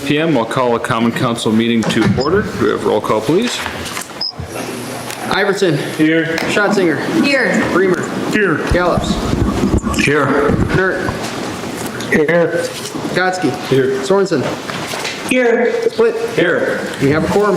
p.m. I'll call a Common Council meeting to order. Do we have roll call, please? Iverson. Here. Schatzinger. Here. Bremer. Here. Gallops. Here. Knert. Here. Gotsky. Here. Sorensen. Here. Split. Here. We have a quorum.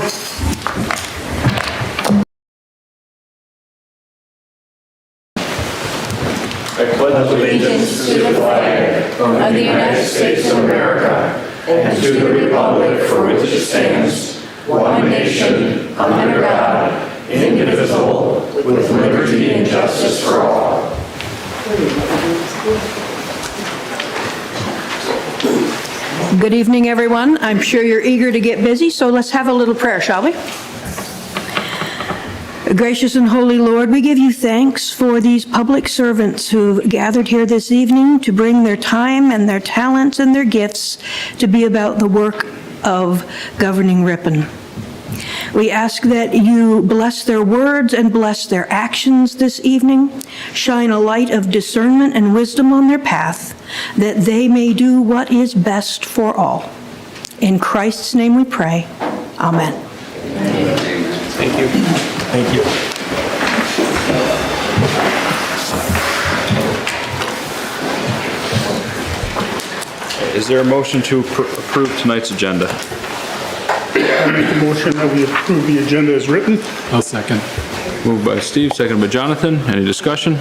I pledge Allegiance to the flag of the United States of America and to the republic for which it stands, one nation, under God, indivisible, with liberty and justice for all. Good evening, everyone. I'm sure you're eager to get busy, so let's have a little prayer, shall we? Gracious and holy Lord, we give you thanks for these public servants who've gathered here this evening to bring their time and their talents and their gifts to be about the work of governing Ripon. We ask that you bless their words and bless their actions this evening, shine a light of discernment and wisdom on their path, that they may do what is best for all. In Christ's name we pray. Amen. Thank you. Thank you. Is there a motion to approve tonight's agenda? I make a motion that we approve the agenda as written. I'll second. Moved by Steve, seconded by Jonathan. Any discussion?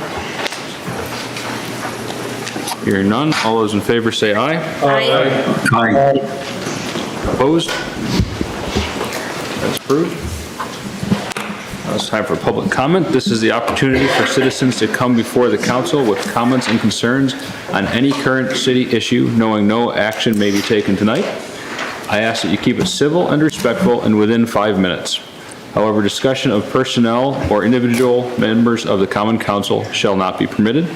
Hearing none. All those in favor say aye. Aye. Opposed? That's approved. Now it's time for public comment. This is the opportunity for citizens to come before the council with comments and concerns on any current city issue, knowing no action may be taken tonight. I ask that you keep it civil and respectful and within 5 minutes. However, discussion of personnel or individual members of the Common Council shall not be permitted.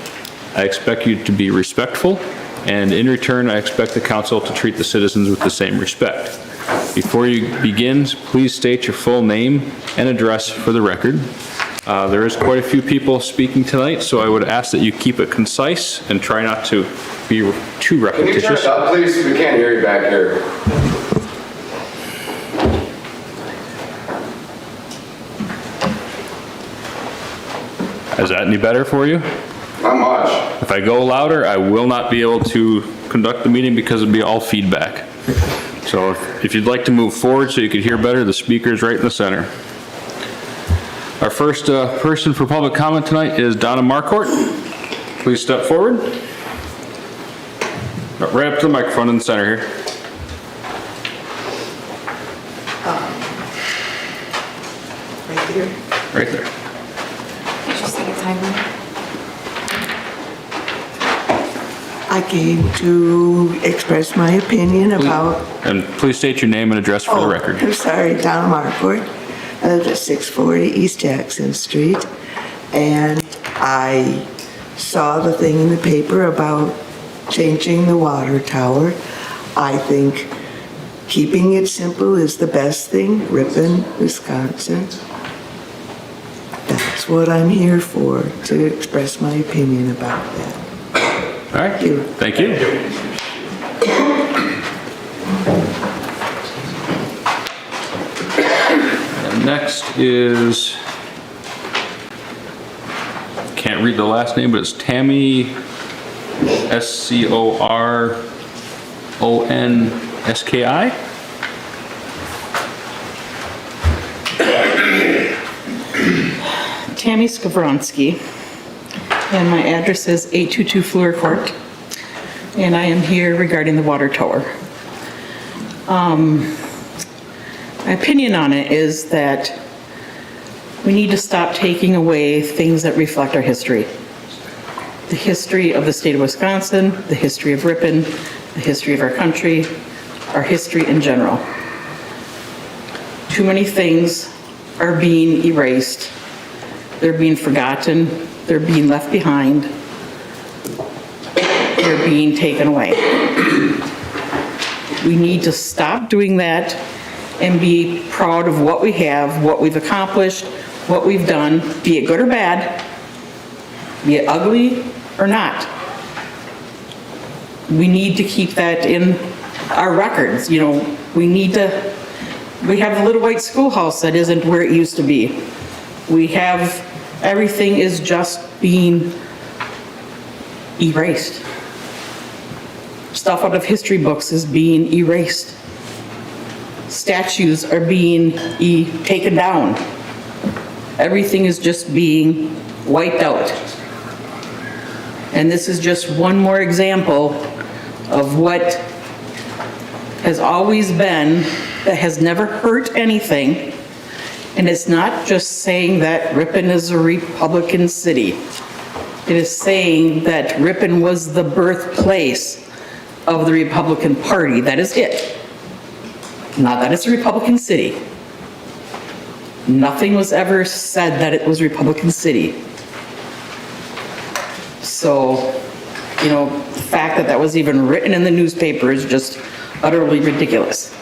I expect you to be respectful, and in return, I expect the council to treat the citizens with the same respect. Before you begin, please state your full name and address for the record. There is quite a few people speaking tonight, so I would ask that you keep it concise and try not to be too repetitious. Can you turn it up, please? We can't hear you back here. Is that any better for you? Not much. If I go louder, I will not be able to conduct the meeting because it'll be all feedback. So if you'd like to move forward so you could hear better, the speaker's right in the center. Our first person for public comment tonight is Donna Marcourt. Please step forward. Right up to the microphone in the center here. Right here. Right there. Just take a timer. I came to express my opinion about... And please state your name and address for the record. I'm sorry, Donna Marcourt. I live at 640 East Jackson Street, and I saw the thing in the paper about changing the water tower. I think keeping it simple is the best thing. Ripon, Wisconsin. That's what I'm here for, to express my opinion about that. All right. Thank you. And next is, can't read the last name, but it's Tammy, Scornski. Tammy Skavronsky, and my address is 822 Fleur Court, and I am here regarding the water tower. My opinion on it is that we need to stop taking away things that reflect our history. The history of the state of Wisconsin, the history of Ripon, the history of our country, our history in general. Too many things are being erased. They're being forgotten. They're being left behind. They're being taken away. We need to stop doing that and be proud of what we have, what we've accomplished, what we've done, be it good or bad, be it ugly or not. We need to keep that in our records, you know, We have the little white schoolhouse that isn't where it used to be. Everything is just being erased. Stuff out of history books is being erased. Statues are being taken down. Everything is just being wiped out. And this is just one more example of what has always been, that has never hurt anything. And it's not just saying that Ripon is a Republican city. It is saying that Ripon was the birthplace of the Republican Party. That is it. Not that it's a Republican city. Nothing was ever said that it was a Republican city. So, the fact that that was even written in the newspaper is just utterly ridiculous.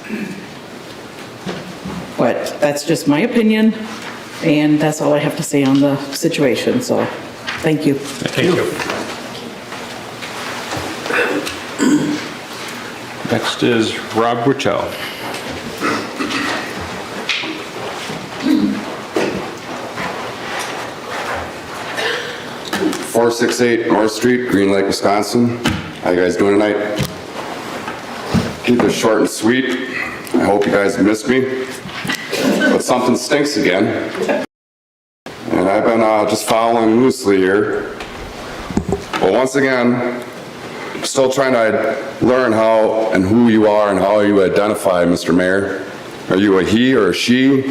But that's just my opinion, and that's all I have to say on the situation, so thank you. Thank you. Next is Rob Burchell. 468 North Street, Green Lake, Wisconsin. How you guys doing tonight? Keep this short and sweet. I hope you guys missed me. But something stinks again. And I've been just following loosely here. But once again, I'm still trying to learn how and who you are and how you identify, Mr. Mayor. Are you a he or a she?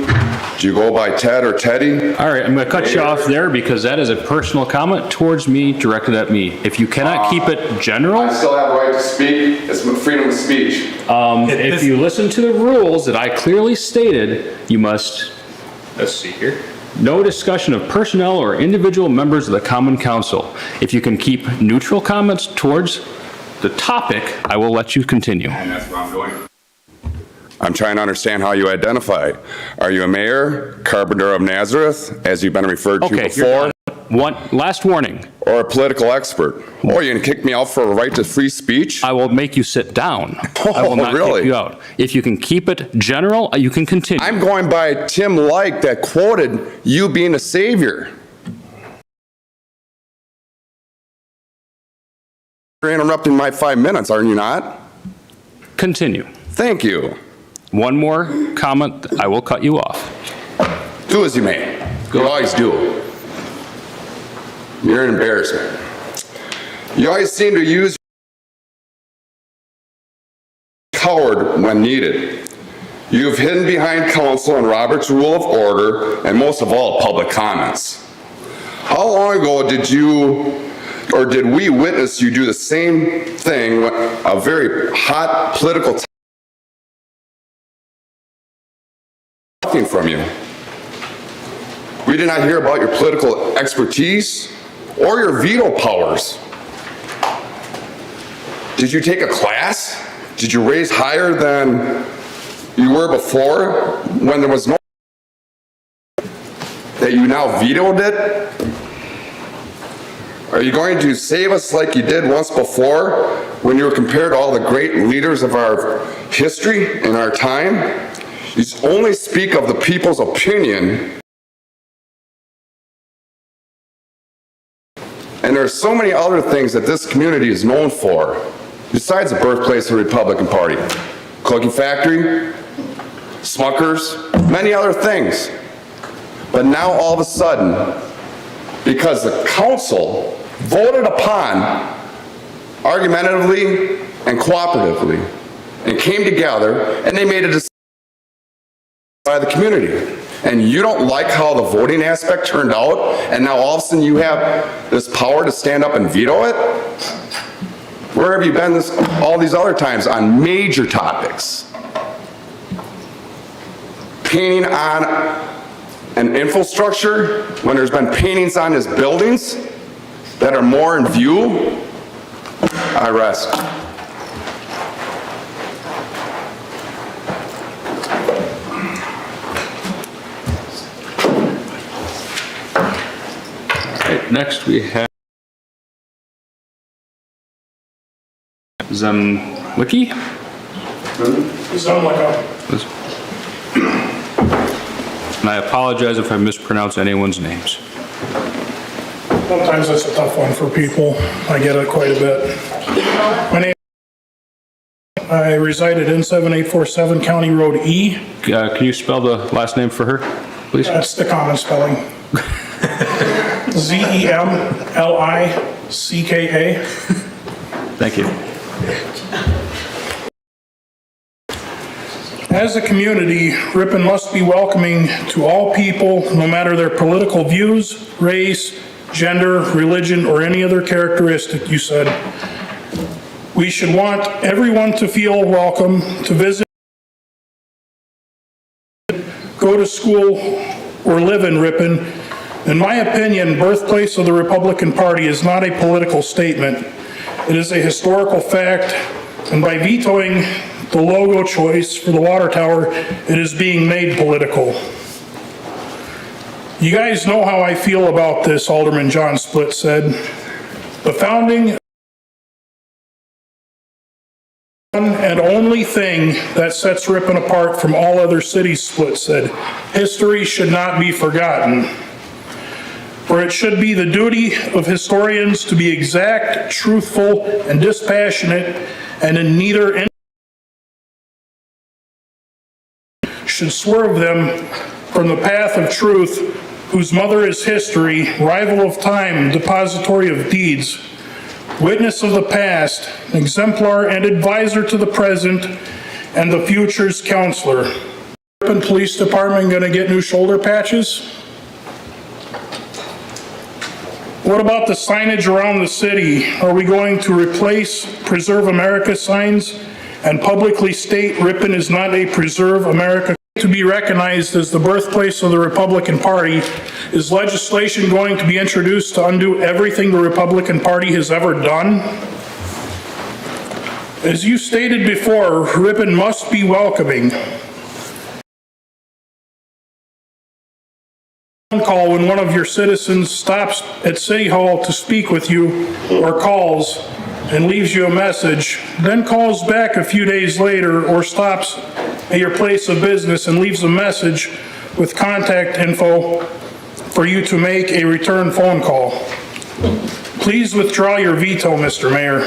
Do you go by Ted or Teddy? All right, I'm going to cut you off there because that is a personal comment towards me, directed at me. If you cannot keep it general, I still have a right to speak. It's freedom of speech. if you listen to the rules that I clearly stated, you must, let's see here, no discussion of personnel or individual members of the Common Council. If you can keep neutral comments towards the topic, I will let you continue. And that's what I'm doing. I'm trying to understand how you identify. Are you a mayor, carpenter of Nazareth, as you've been referred to Okay, before, last warning. or a political expert? Or you can kick me out for a right to free speech? I will make you sit down. I will Oh, not really? kick you out. If you can keep it general, you can continue. I'm going by Tim Like that quoted you being a savior. You're interrupting my 5 minutes, are you not? Continue. Thank you. One more comment, I will cut you off. Do as you may. You always do. You're an embarrassment. You always seem to use coward when needed. You've hidden behind counsel and Robert's Rule of Order, and most of all, public comments. How long ago did we witness you do the same thing when a very hot political from you? We did not hear about your political expertise or your veto powers. Did you take a class? Did you raise higher than you were before when there was no that you now vetoed it? Are you going to save us like you did once before when you were compared to all the great leaders of our history and our time? You only speak of the people's opinion. And there are so many other things that this community is known for, besides the birthplace of the Republican Party. Cookie factory, Smuckers, many other things. But now all of a sudden, because the council voted upon argumentatively and cooperatively and came together and they made a decision by the community. And you don't like how the voting aspect turned out, and now all of a sudden you have this power to stand up and veto it? Where have you been all these other times on major topics? Painting on an infrastructure when there's been paintings on his buildings that are more in view? I rest. Next, we have Zemlicki. And I apologize if I mispronounce anyone's names. Sometimes it's a tough one for people. I get it quite a bit. My name, I reside at N7847 County Road E. Can you spell the last name for her, please? That's the common spelling. Zemlicka. Thank you. As a community, Ripon must be welcoming to all people, no matter their political views, race, gender, religion, or any other characteristic you said. We should want everyone to feel welcome to visit, go to school, or live in Ripon. In my opinion, birthplace of the Republican Party is not a political statement. It is a historical fact, and by vetoing the logo choice for the water tower, it is being made political. You guys know how I feel about this, Alderman John Splitt said. The founding and only thing that sets Ripon apart from all other cities, Splitt said. History should not be forgotten. For it should be the duty of historians to be exact, truthful, and dispassionate, and in neither should swerve them from the path of truth, whose mother is history, rival of time, depository of deeds, witness of the past, exemplar and advisor to the present, and the future's counselor. Ripon Police Department gonna get new shoulder patches? What about the signage around the city? Are we going to replace Preserve America signs and publicly state Ripon is not a Preserve America? To be recognized as the birthplace of the Republican Party, is legislation going to be introduced to undo everything the Republican Party has ever done? As you stated before, Ripon must be welcoming. Call when one of your citizens stops at City Hall to speak with you or calls and leaves you a message, then calls back a few days later or stops at your place of business and leaves a message with contact info for you to make a return phone call. Please withdraw your veto, Mr. Mayor.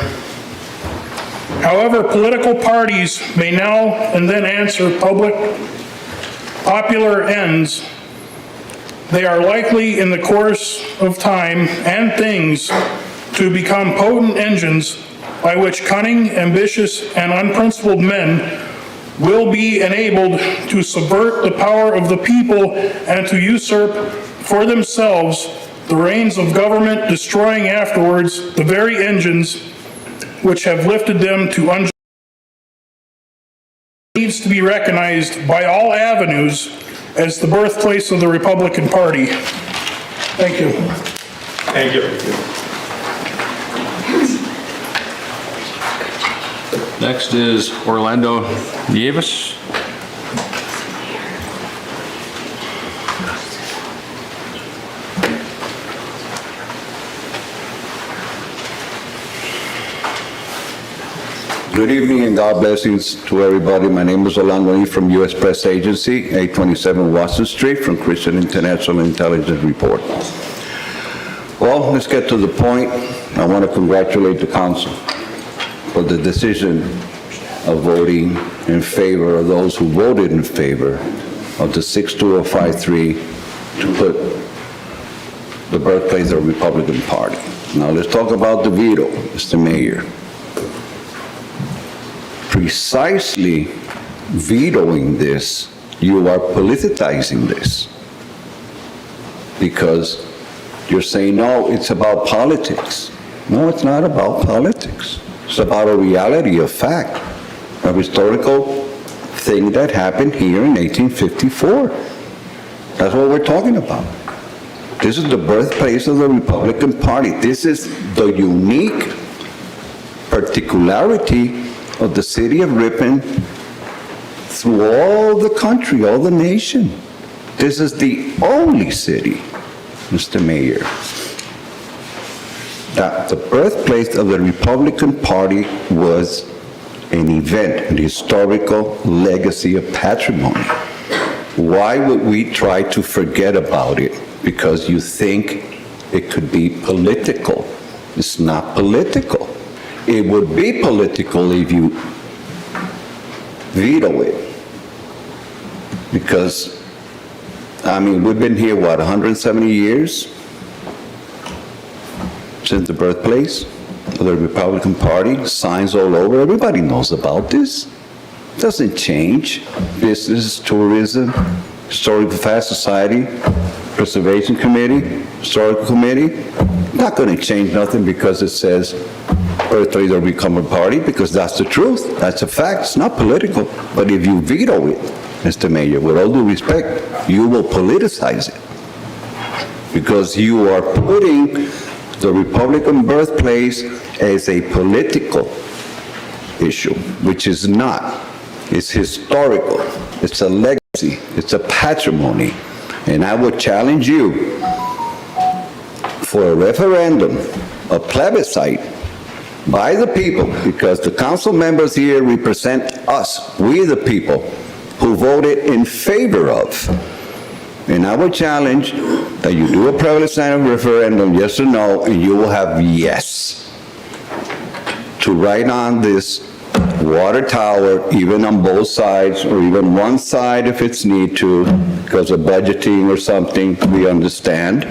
However, political parties may now and then answer popular ends. They are likely in the course of time and things to become potent engines by which cunning, ambitious, and unprincipled men will be enabled to subvert the power of the people and to usurp for themselves the reins of government, destroying afterwards the very engines which have lifted them to unjust. Needs to be recognized by all avenues as the birthplace of the Republican Party. Thank you. Thank you. Next is Orlando Nieves. Good evening and God blessings to everybody. My name is Orlando Nieves from U.S. Press Agency, 827 Watson Street, from Christian International Intelligence Report. Well, let's get to the point. I want to congratulate the council for the decision of voting in favor of those who voted in favor of the 62053 to put the birthplace of the Republican Party. Now let's talk about the veto, Mr. Mayor. Precisely vetoing this, you are politicizing this. Because you're saying, no, it's about politics. No, it's not about politics. It's about a reality, a fact, a historical thing that happened here in 1854. That's what we're talking about. This is the birthplace of the Republican Party. This is the unique particularity of the city of Ripon through all the country, all the nation. This is the only city, Mr. Mayor, that the birthplace of the Republican Party was an event, an historical legacy of patrimony. Why would we try to forget about it because you think it could be political? It's not political. It would be political if you veto it. Because, I mean, we've been here, what, 170 years? Since the birthplace of the Republican Party, signs all over, everybody knows about this. Doesn't change. Business, tourism, Historical Fast Society, Preservation Committee, Historical Committee, not going to change nothing because it says birthday of the Republican Party, because that's the truth, that's a fact, it's not political. But if you veto it, Mr. Mayor, with all due respect, you will politicize it. Because you are putting the Republican birthplace as a political issue, which is not. It's historical, it's a legacy, it's a patrimony. And I would challenge you for a referendum, a plebiscite by the people, because the council members here represent us, we the people, who voted in favor of. And I would challenge that you do a plebiscite referendum, yes or no, and you will have yes to write on this water tower, even on both sides, or even one side if it's need to, because of budgeting or something, we understand.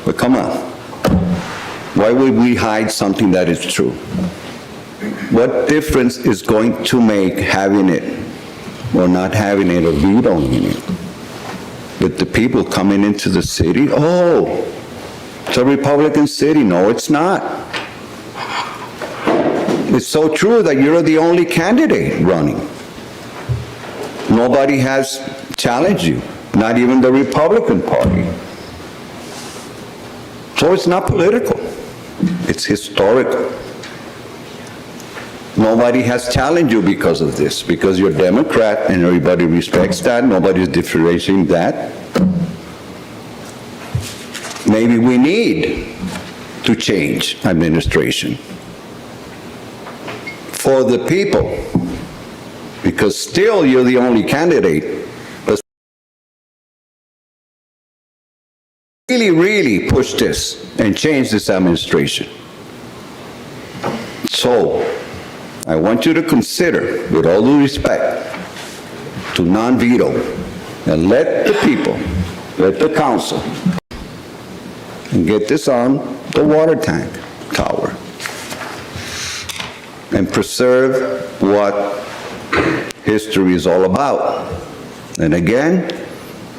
But come on, why would we hide something that is true? What difference is going to make having it or not having it or vetoing it? With the people coming into the city, oh, it's a Republican city. No, it's not. It's so true that you're the only candidate running. Nobody has challenged you, not even the Republican Party. So it's not political, it's historical. Nobody has challenged you because of this, because you're Democrat and everybody respects that, nobody's differentiating that. Maybe we need to change administration for the people, because still you're the only candidate. But really push this and change this administration. So, I want you to consider, with all due respect, to non-veto, and let the people, let the council, and get this on the water tank tower, and preserve what history is all about. And again,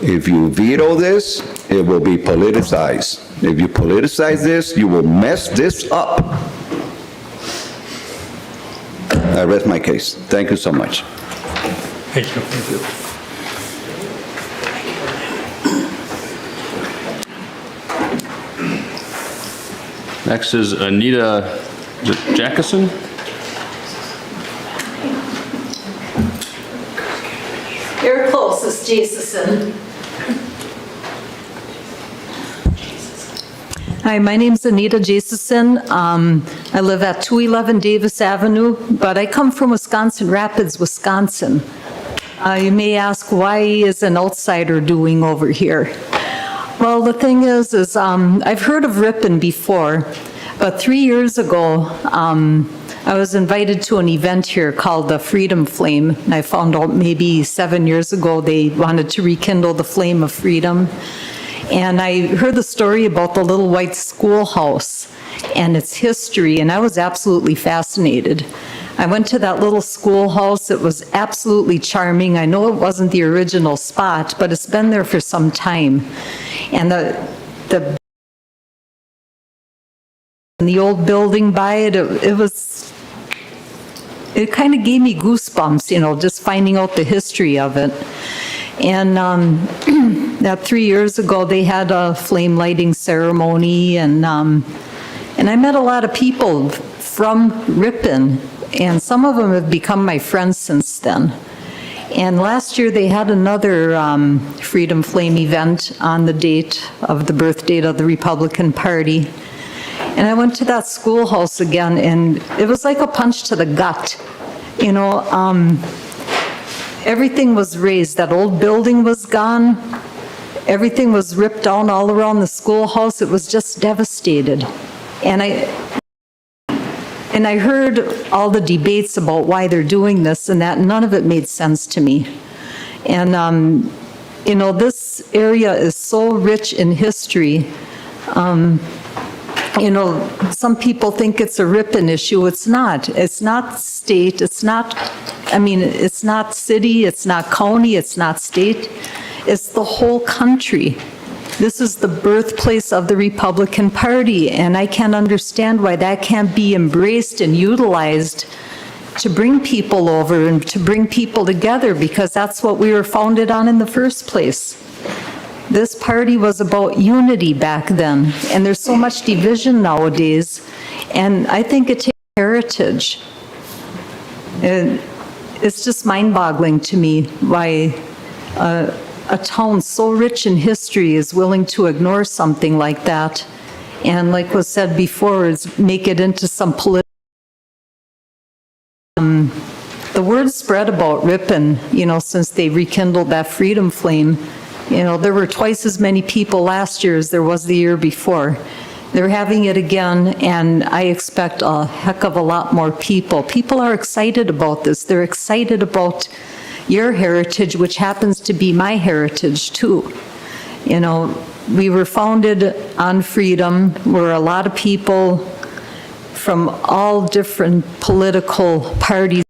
if you veto this, it will be politicized. If you politicize this, you will mess this up. I rest my case. Thank you so much. Thank you. Thank you. Next is Anita Jackson. You're closest, Jason. Hi, my name's Anita Jason. I live at 211 Davis Avenue, but I come from Wisconsin Rapids, Wisconsin. You may ask, why is an outsider doing over here? Well, the thing is I've heard of Ripon before, but 3 years ago, I was invited to an event here called the Freedom Flame, and I found out maybe 7 years ago they wanted to rekindle the flame of freedom. And I heard the story about the little white schoolhouse and its history, and I was absolutely fascinated. I went to that little schoolhouse. It was absolutely charming. I know it wasn't the original spot, but it's been there for some time. And the old building by it, it kind of gave me goosebumps, you know, just finding out the history of it. And that 3 years ago, they had a flame lighting ceremony, and I met a lot of people from Ripon, and some of them have become my friends since then. And last year, they had another Freedom Flame event on the date of the birth date of the Republican Party. And I went to that schoolhouse again, and it was like a punch to the gut. You know, everything was razed. That old building was gone. Everything was ripped down all around the schoolhouse. It was just devastated. And I heard all the debates about why they're doing this and that, and none of it made sense to me. And, you know, this area is so rich in history. You know, some people think it's a Ripon issue. It's not. It's not state. It's not, I mean, it's not city. It's not county. It's not state. It's the whole country. This is the birthplace of the Republican Party, and I can't understand why that can't be embraced and utilized to bring people over and to bring people together, because that's what we were founded on in the first place. This party was about unity back then, and there's so much division nowadays, and I think it takes heritage. And it's just mind-boggling to me why a town so rich in history is willing to ignore something like that, and like was said before, is make it into some political. The word spread about Ripon, you know, since they rekindled that freedom flame. You know, there were twice as many people last year as there was the year before. They're having it again, and I expect a heck of a lot more people. People are excited about this. They're excited about your heritage, which happens to be my heritage too. You know, we were founded on freedom, where a lot of people from all different political parties.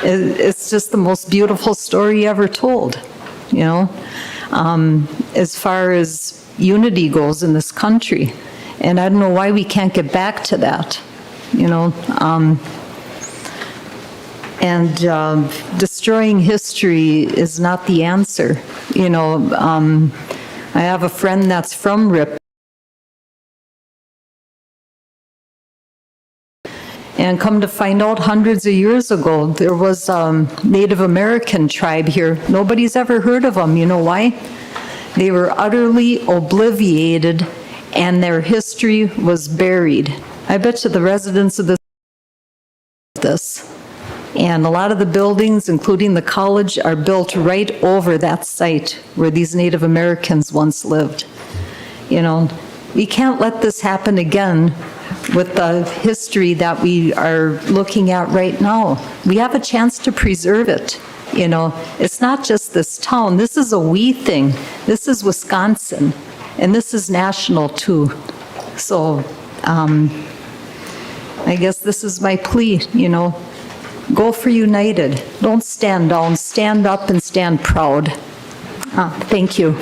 It's just the most beautiful story ever told, you know, as far as unity goes in this country. And I don't know why we can't get back to that, you know. Destroying history is not the answer. You know, I have a friend that's from Ripon. And come to find out, hundreds of years ago, there was a Native American tribe here. Nobody's ever heard of them. You know why? They were utterly obliterated, and their history was buried. I bet you the residents of this. And a lot of the buildings, including the college, are built right over that site where these Native Americans once lived. You know, we can't let this happen again with the history that we are looking at right now. We have a chance to preserve it. You know, it's not just this town. This is a we thing. This is Wisconsin, and this is national too. So I guess this is my plea, you know, go for united. Don't stand down. Stand up and stand proud. Thank you.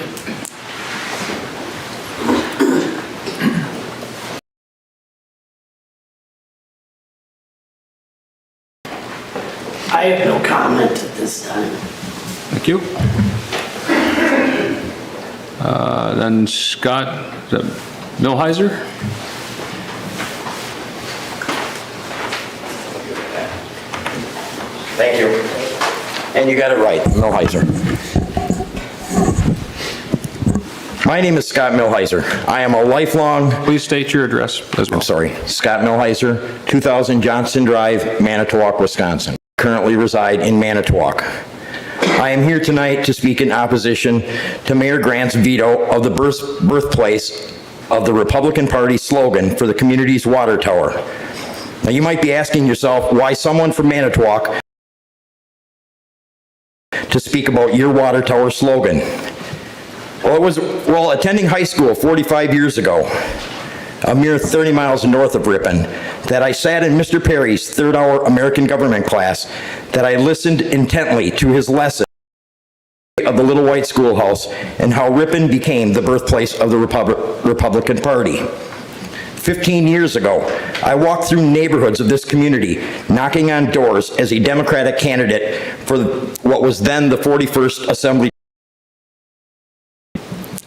I have no comment at this time. Thank you. Then Scott Milheiser. Thank you. And you got it right, Milheiser. My name is Scott Milheiser. I am a lifelong... Please state your address as well. I'm sorry. Scott Milheiser, 2000 Johnson Drive, Manitowoc, Wisconsin. Currently reside in Manitowoc. I am here tonight to speak in opposition to Mayor Grant's veto of the birthplace of the Republican Party slogan for the community's water tower. Now, you might be asking yourself why someone from Manitowoc to speak about your water tower slogan. Well, attending high school 45 years ago, a mere 30 miles north of Ripon, that I sat in Mr. Perry's third-hour American government class, that I listened intently to his lesson of the Little White Schoolhouse and how Ripon became the birthplace of the Republican Party. 15 years ago, I walked through neighborhoods of this community, knocking on doors as a Democratic candidate for what was then the 41st Assembly.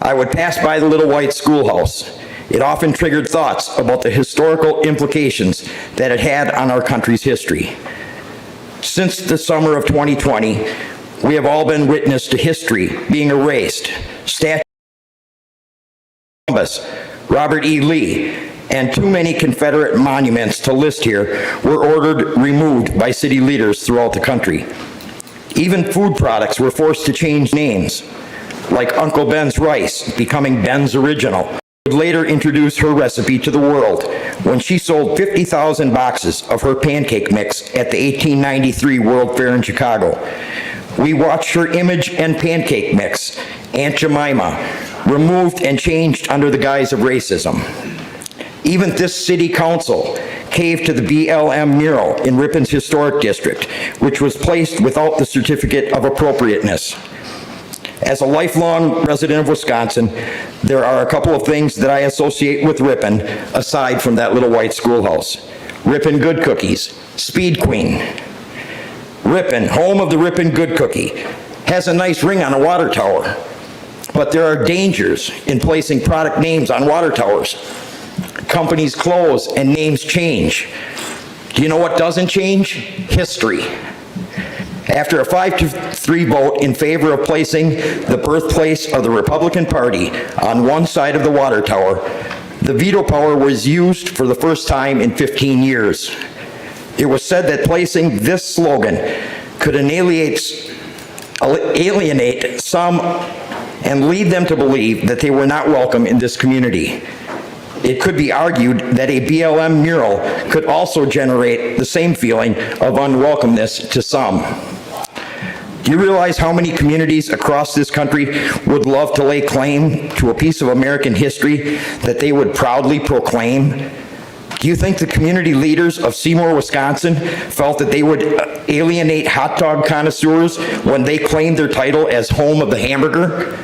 I would pass by the Little White Schoolhouse. It often triggered thoughts about the historical implications that it had on our country's history. Since the summer of 2020, we have all been witness to history being erased, statues Columbus, Robert E. Lee, and too many Confederate monuments to list here were ordered removed by city leaders throughout the country. Even food products were forced to change names, like Uncle Ben's Rice becoming Ben's Original. Would later introduce her recipe to the world when she sold 50,000 boxes of her pancake mix at the 1893 World Fair in Chicago. We watched her image and pancake mix, Aunt Jemima, removed and changed under the guise of racism. Even this city council caved to the BLM mural in Ripon's historic district, which was placed without the certificate of appropriateness. As a lifelong resident of Wisconsin, there are a couple of things that I associate with Ripon aside from that little white schoolhouse. Ripon Good Cookies, Speed Queen. Ripon, home of the Ripon Good Cookie, has a nice ring on a water tower, but there are dangers in placing product names on water towers. Companies close and names change. Do you know what doesn't change? History. After a 5-3 vote in favor of placing the birthplace of the Republican Party on one side of the water tower, the veto power was used for the first time in 15 years. It was said that placing this slogan could alienate some and lead them to believe that they were not welcome in this community. It could be argued that a BLM mural could also generate the same feeling of unwelcomeness to some. Do you realize how many communities across this country would love to lay claim to a piece of American history that they would proudly proclaim? Do you think the community leaders of Seymour, Wisconsin felt that they would alienate hot dog connoisseurs when they claimed their title as home of the hamburger?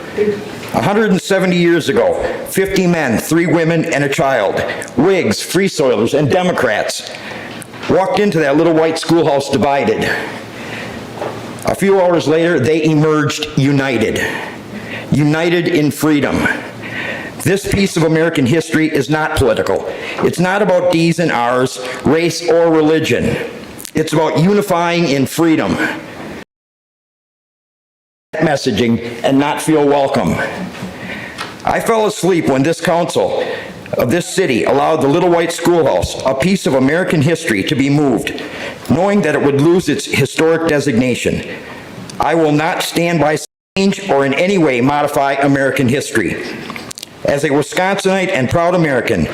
170 years ago, 50 men, 3 women, and a child, Whigs, Free Soilers, and Democrats, walked into that little white schoolhouse divided. A few hours later, they emerged united in freedom. This piece of American history is not political. It's not about D's and R's, race, or religion. It's about unifying in freedom. Messaging and not feel welcome. I fell asleep when this council of this city allowed the little white schoolhouse, a piece of American history, to be moved, knowing that it would lose its historic designation. I will not stand by change or in any way modify American history. As a Wisconsinite and proud American,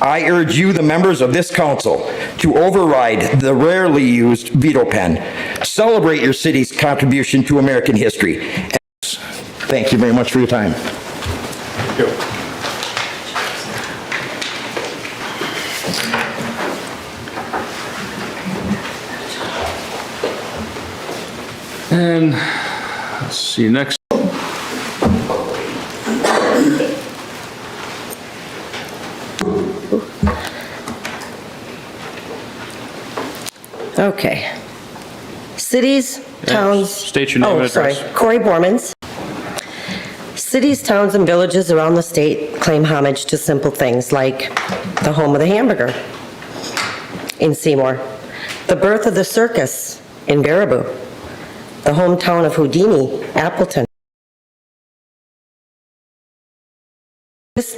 I urge you, the members of this council, to override the rarely used veto pen. Celebrate your city's contribution to American history. Thank you very much for your time. Thank you. And let's see, next. Okay. Cities, towns. State your name and address. Oh, sorry. Corey Bormans. Cities, towns, and villages around the state claim homage to simple things like the home of the hamburger in Seymour, the birth of the circus in Baraboo, the hometown of Houdini, Appleton.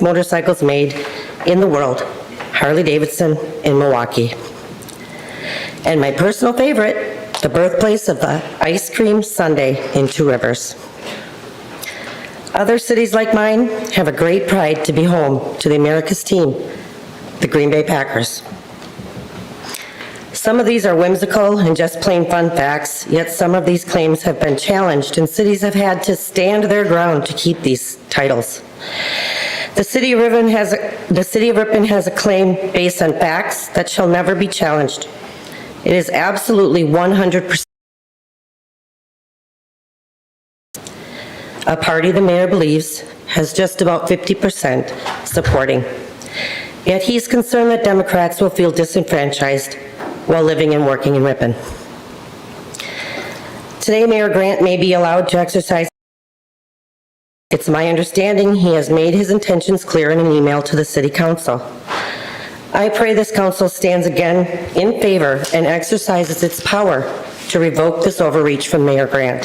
Motorcycles made in the world, Harley-Davidson in Milwaukee. And my personal favorite, the birthplace of the ice cream sundae in Two Rivers. Other cities like mine have a great pride to be home to the America's team, the Green Bay Packers. Some of these are whimsical and just plain fun facts, yet some of these claims have been challenged and cities have had to stand their ground to keep these titles. The city of Ripon has a claim based on facts that shall never be challenged. It is absolutely 100% a party the mayor believes has just about 50% supporting. Yet he's concerned that Democrats will feel disenfranchised while living and working in Ripon. Today, Mayor Grant may be allowed to exercise. It's my understanding he has made his intentions clear in an email to the City Council. I pray this council stands again in favor and exercises its power to revoke this overreach from Mayor Grant.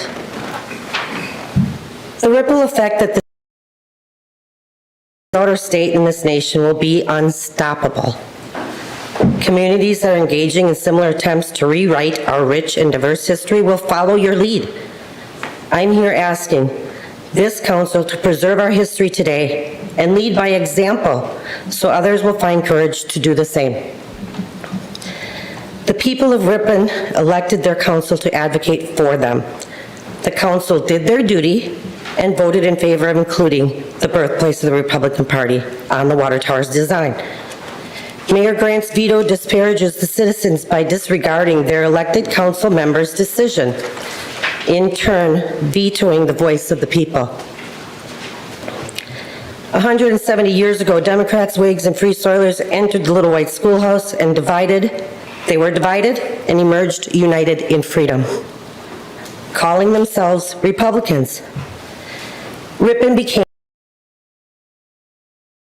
The ripple effect that Our state in this nation will be unstoppable. Communities that are engaging in similar attempts to rewrite our rich and diverse history will follow your lead. I'm here asking this council to preserve our history today and lead by example so others will find courage to do the same. The people of Ripon elected their council to advocate for them. The council did their duty and voted in favor of including the birthplace of the Republican Party on the water tower's design. Mayor Grant's veto disparages the citizens by disregarding their elected council members' decision, in turn vetoing the voice of the people. 170 years ago, Democrats, Whigs, and Free Soilers entered the Little White Schoolhouse and they were divided and emerged united in freedom, calling themselves Republicans. Ripon became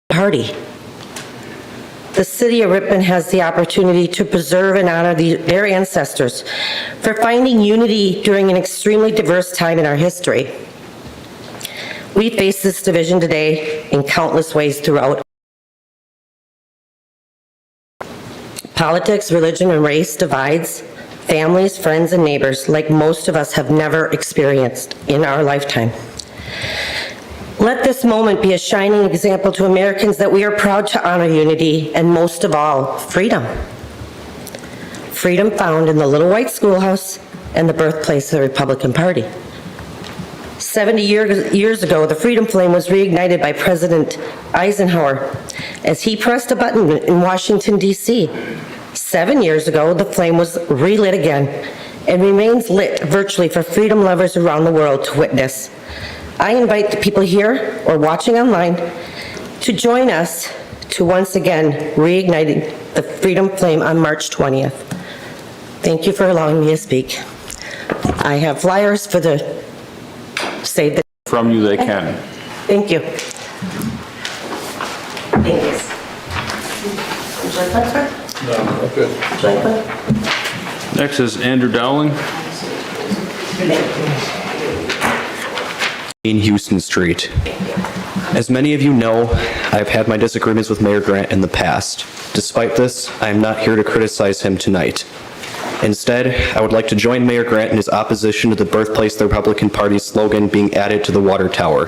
a party. The city of Ripon has the opportunity to preserve and honor their ancestors for finding unity during an extremely diverse time in our history. We face this division today in countless ways throughout. Politics, religion, and race divides families, friends, and neighbors like most of us have never experienced in our lifetime. Let this moment be a shining example to Americans that we are proud to honor unity and, most of all, freedom. Freedom found in the Little White Schoolhouse and the birthplace of the Republican Party. 70 years ago, the Freedom Flame was reignited by President Eisenhower as he pressed a button in Washington, D.C. 7 years ago, the flame was relit again and remains lit virtually for freedom lovers around the world to witness. I invite the people here or watching online to join us to once again reigniting the Freedom Flame on March 20th. Thank you for allowing me to speak. I have flyers for the Save the... From you they can. Thank you. Thanks. Would you like that, sir? No, I'm good. Would you like that? Next is Andrew Dowling. In Houston Street. As many of you know, I've had my disagreements with Mayor Grant in the past. Despite this, I am not here to criticize him tonight. Instead, I would like to join Mayor Grant in his opposition to the birthplace of the Republican Party's slogan being added to the water tower.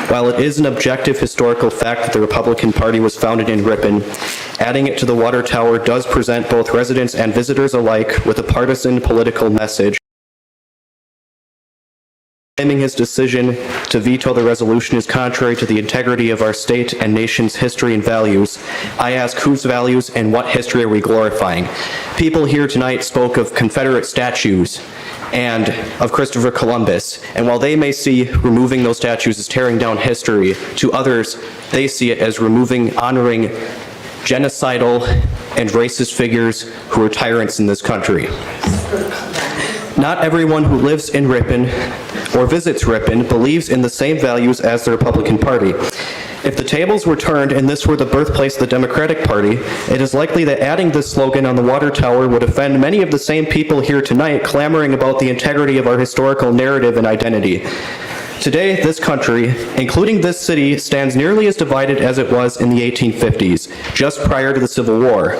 While it is an objective historical fact that the Republican Party was founded in Ripon, adding it to the water tower does present both residents and visitors alike with a partisan political message. Claiming his decision to veto the resolution is contrary to the integrity of our state and nation's history and values. I ask, whose values and what history are we glorifying? People here tonight spoke of Confederate statues and of Christopher Columbus, and while they may see removing those statues as tearing down history, to others, they see it as honoring genocidal and racist figures who were tyrants in this country. Not everyone who lives in Ripon or visits Ripon believes in the same values as the Republican Party. If the tables were turned and this were the birthplace of the Democratic Party, it is likely that adding this slogan on the water tower would offend many of the same people here tonight clamoring about the integrity of our historical narrative and identity. Today, this country, including this city, stands nearly as divided as it was in the 1850s, just prior to the Civil War.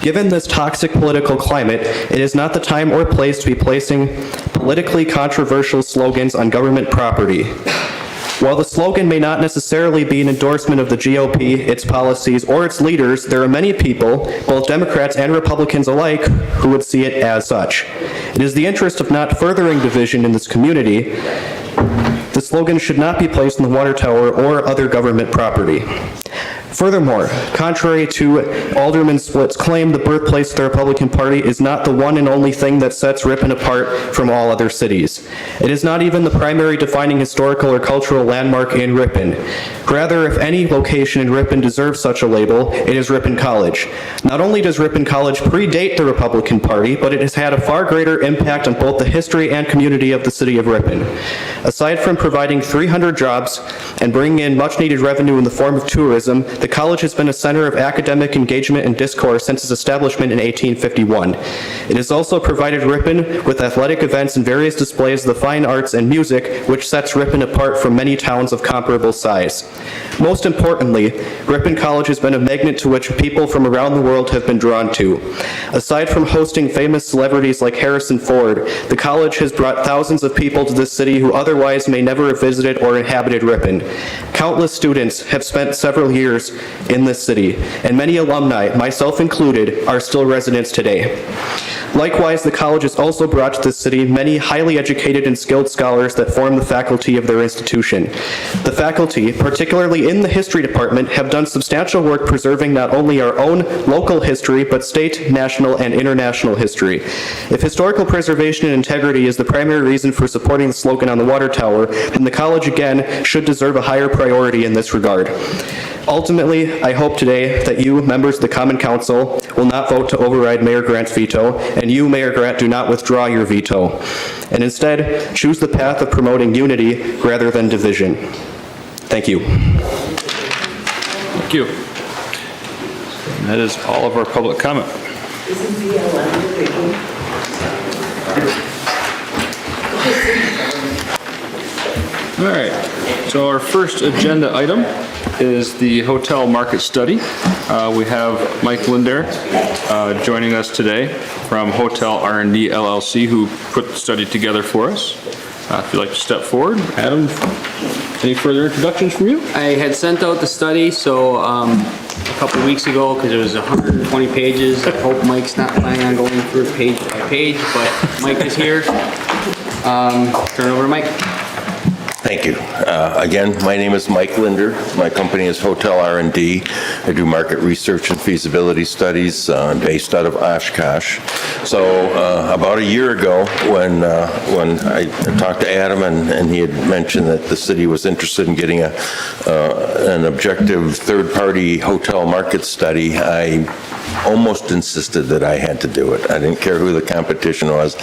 Given this toxic political climate, it is not the time or place to be placing politically controversial slogans on government property. While the slogan may not necessarily be an endorsement of the GOP, its policies, or its leaders, there are many people, both Democrats and Republicans alike, who would see it as such. It is the interest of not furthering division in this community. The slogan should not be placed in the water tower or other government property. Furthermore, contrary to Alderman Splitt's claim, the birthplace of the Republican Party is not the one and only thing that sets Ripon apart from all other cities. It is not even the primary defining historical or cultural landmark in Ripon. Rather, if any location in Ripon deserves such a label, it is Ripon College. Not only does Ripon College predate the Republican Party, but it has had a far greater impact on both the history and community of the city of Ripon. Aside from providing 300 jobs and bringing in much-needed revenue in the form of tourism, The college has been a center of academic engagement and discourse since its establishment in 1851. It has also provided Ripon with athletic events and various displays of the fine arts and music, which sets Ripon apart from many towns of comparable size. Most importantly, Ripon College has been a magnet to which people from around the world have been drawn to. Aside from hosting famous celebrities like Harrison Ford, the college has brought thousands of people to this city who otherwise may never have visited or inhabited Ripon. Countless students have spent several years in this city, and many alumni, myself included, are still residents today. Likewise, the college has also brought to this city many highly educated and skilled scholars that form the faculty of their institution. The faculty, particularly in the history department, have done substantial work preserving not only our own local history, but state, national, and international history. If historical preservation and integrity is the primary reason for supporting the slogan on the water tower, then the college again should deserve a higher priority in this regard. Ultimately, I hope today that you, members of the Common Council, will not vote to override Mayor Grant's veto, and you, Mayor Grant, do not withdraw your veto, and instead choose the path of promoting unity rather than division. Thank you. Thank you. And that is all of our public comment. All right, so our first agenda item is the hotel market study. We have Mike Linder joining us today from Hotel R&D LLC, who put the study together for us. If you'd like to step forward. Adam, any further introductions from you? I had sent out the study, so a couple weeks ago, because it was 120 pages. I hope Mike's not planning on going through page by page, but Mike is here. Turn it over to Mike. Thank you. Again, my name is Mike Linder. My company is Hotel R&D. I do market research and feasibility studies based out of Oshkosh. So about a year ago, when I talked to Adam and he had mentioned that the city was interested in getting an objective third-party hotel market study, I almost insisted that I had to do it. I didn't care who the competition was.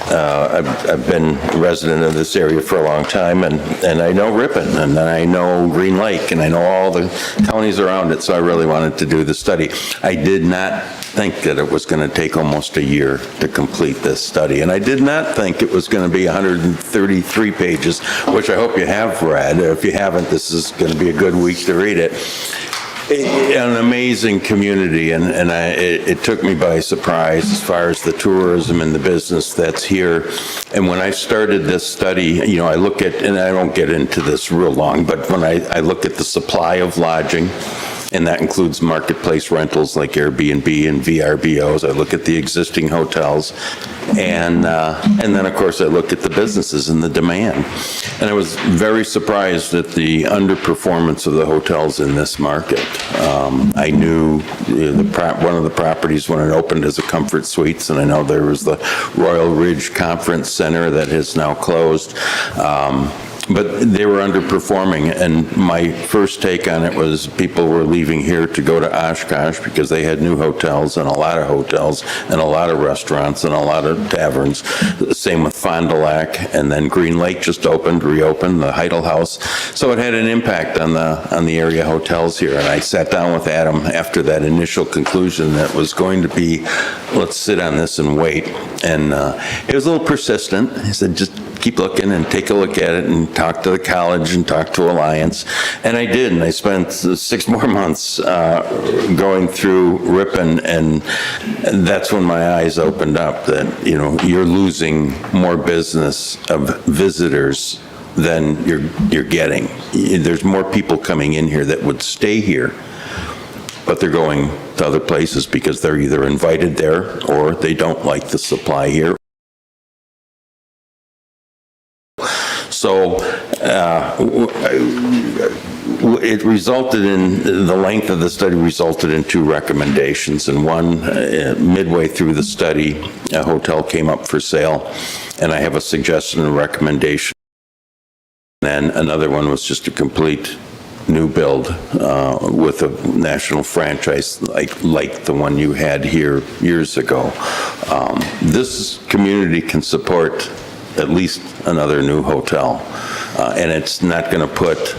I've been a resident of this area for a long time, and I know Ripon, and I know Green Lake, and I know all the counties around it, so I really wanted to do the study. I did not think that it was going to take almost a year to complete this study, and I did not think it was going to be 133 pages, which I hope you have read. If you haven't, this is going to be a good week to read it. An amazing community, and it took me by surprise as far as the tourism and the business that's here. And when I started this study, you know, I look at, and I won't get into this real long, but when I look at the supply of lodging, and that includes marketplace rentals like Airbnb and VRBOs. I look at the existing hotels, and then of course I look at the businesses and the demand. And I was very surprised at the underperformance of the hotels in this market. I knew one of the properties when it opened as a Comfort Suites, and I know there was the Royal Ridge Conference Center that has now closed. But they were underperforming, and my first take on it was people were leaving here to go to Oshkosh because they had new hotels and a lot of hotels and a lot of restaurants and a lot of taverns. Same with Fond du Lac, and then Green Lake just reopened, the Heidel House. So it had an impact on the area hotels here, and I sat down with Adam after that initial conclusion that was going to be, let's sit on this and wait. And it was a little persistent. He said, just keep looking and take a look at it and talk to the college and talk to Alliance. And I did, and I spent 6 more months going through Ripon, and that's when my eyes opened up that, you know, you're losing more business of visitors than you're getting. There's more people coming in here that would stay here, but they're going to other places because they're either invited there or they don't like the supply here. So it resulted in, the length of the study resulted in 2 recommendations. And one, midway through the study, a hotel came up for sale, and I have a suggestion and recommendation. And another one was just a complete new build with a national franchise like the one you had here years ago. This community can support at least another new hotel, and it's not going to put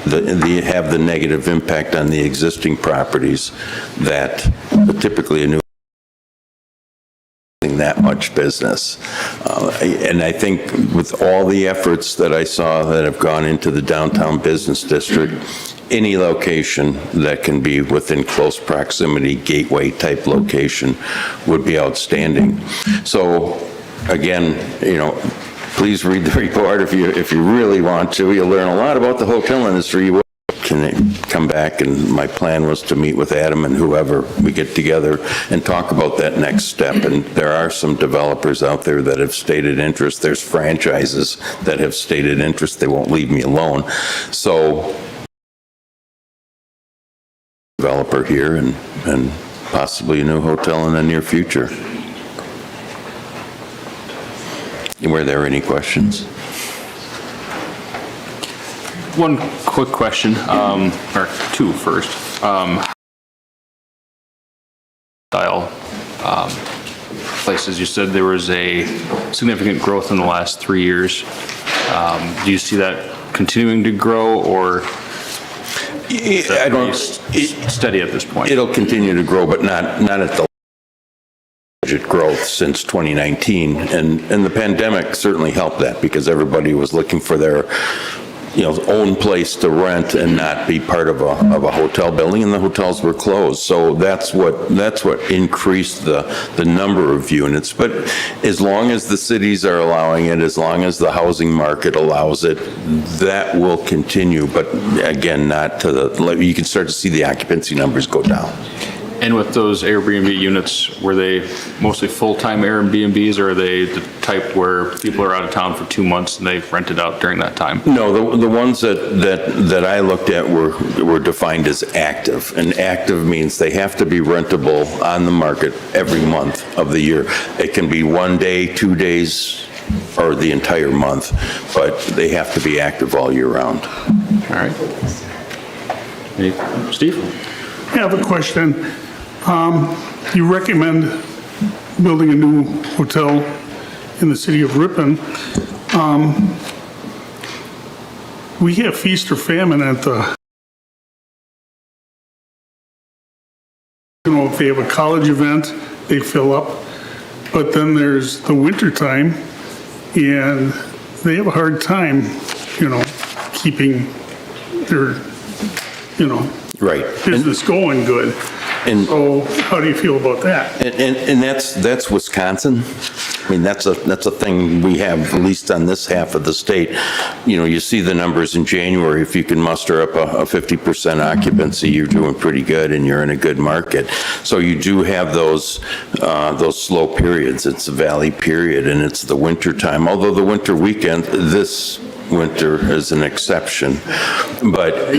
have the negative impact on the existing properties that typically a new that much business. And I think with all the efforts that I saw that have gone into the downtown business district, any location that can be within close proximity, gateway type location would be outstanding. So again, please read the report if you really want to. You'll learn a lot about the hotel industry. You can come back, and my plan was to meet with Adam and whoever we get together and talk about that next step. And there are some developers out there that have stated interest. There's franchises that have stated interest. They won't leave me alone. So developer here and possibly a new hotel in the near future. Were there any questions? One quick question, or two first. Style places, you said there was a significant growth in the last 3 years. Do you see that continuing to grow, or is that pretty steady at this point? It'll continue to grow, but not at the budget growth since 2019. And the pandemic certainly helped that, because everybody was looking for their own place to rent and not be part of a hotel building, and the hotels were closed. So that's what increased the number of units. But as long as the cities are allowing it, as long as the housing market allows it, that will continue. But again, not to you can start to see the occupancy numbers go down. And with those Airbnb units, were they mostly full-time Airbnbs, or are they the type where people are out of town for 2 months and they've rented out during that time? No, the ones that I looked at were defined as active, and active means they have to be rentable on the market every month of the year. It can be 1 day, 2 days, or the entire month, but they have to be active all year round. All right. Steve? I have a question. You recommend building a new hotel in the city of Ripon. We have feast or famine at the, if they have a college event, they fill up. But then there's the winter time, and they have a hard time, keeping their, right, business going good. And so how do you feel about that? And that's Wisconsin. I mean, that's a thing we have, at least on this half of the state. You see the numbers in January. If you can muster up a 50% occupancy, you're doing pretty good, and you're in a good market. So you do have those slow periods. It's a valley period, and it's the winter time. Although the winter weekend, this winter is an exception. But,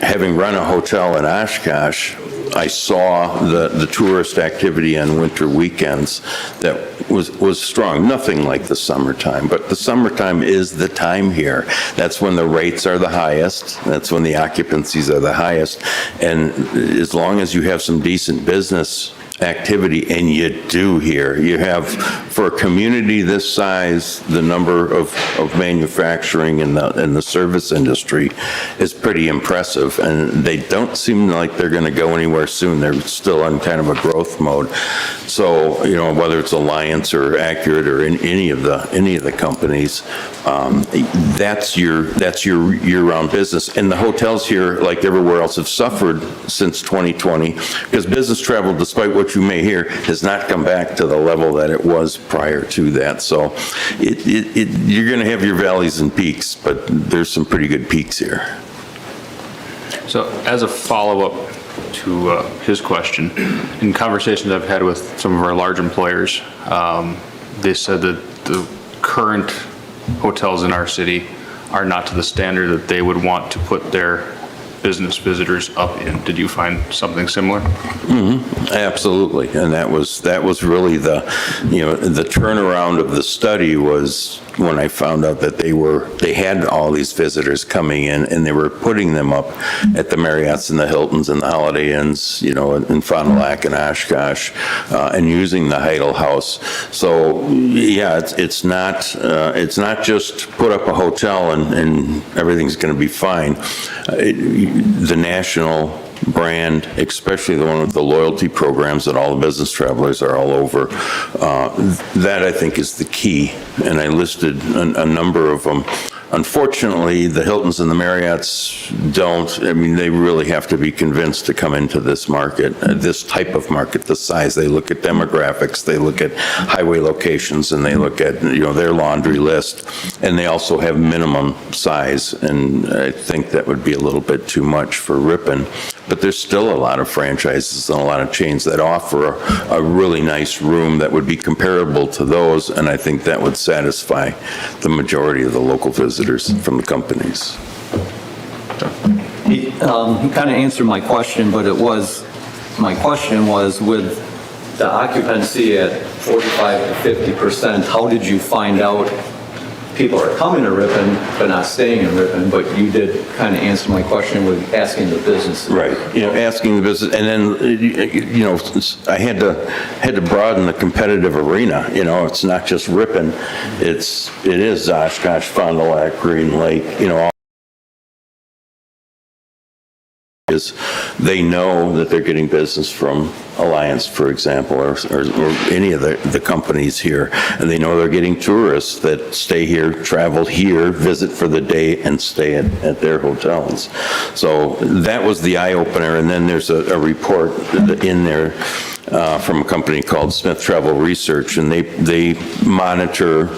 having run a hotel in Oshkosh, I saw the tourist activity on winter weekends that was strong. Nothing like the summertime, but the summertime is the time here. That's when the rates are the highest. That's when the occupancies are the highest. And as long as you have some decent business activity, and you do here, you have, for a community this size, the number of manufacturing in the service industry is pretty impressive, and they don't seem like they're going to go anywhere soon. They're still in kind of a growth mode. So whether it's Alliance or Accurate or any of the companies, that's your year-round business. And the hotels here, like everywhere else, have suffered since 2020 because business travel, despite what you may hear, has not come back to the level that it was prior to that. So you're going to have your valleys and peaks, but there's some pretty good peaks here. So as a follow-up to his question, in conversations I've had with some of our large employers, they said that the current hotels in our city are not to the standard that they would want to put their business visitors up in. Did you find something similar? Mm-hmm. Absolutely, and that was really the turnaround of the study was when I found out that they had all these visitors coming in, and they were putting them up at the Marriotts and the Hiltons and the Holiday Inns, you know, in Fond du Lac and Oshkosh, and using the Heidel House. So, yeah, it's not just put up a hotel and everything's going to be fine. The national brand, especially the one with the loyalty programs that all the business travelers are all over, that I think is the key. And I listed a number of them. Unfortunately, the Hiltons and the Marriotts don't. I mean, they really have to be convinced to come into this market, this type of market, this size. They look at demographics, they look at highway locations, and they look at, you know, their laundry list. And they also have minimum size, and I think that would be a little bit too much for Ripon. But there's still a lot of franchises and a lot of chains that offer a really nice room that would be comparable to those, and I think that would satisfy the majority of the local visitors from the companies. He kind of answered my question, but my question was with the occupancy at 45 to 50%, how did you find out people are coming to Ripon but not staying in Ripon? But you did kind of answer my question with asking the business. Right, you know, asking the business, and then, you know, I had to broaden the competitive arena. You know, it's not just Ripon, it is Oshkosh, Fond du Lac, Green Lake, you know, all is they know that they're getting business from Alliance, for example, or any of the companies here, and they know they're getting tourists that stay here, travel here, visit for the day, and stay at their hotels. So that was the eye-opener, and then there's a report in there from a company called Smith Travel Research, and they monitor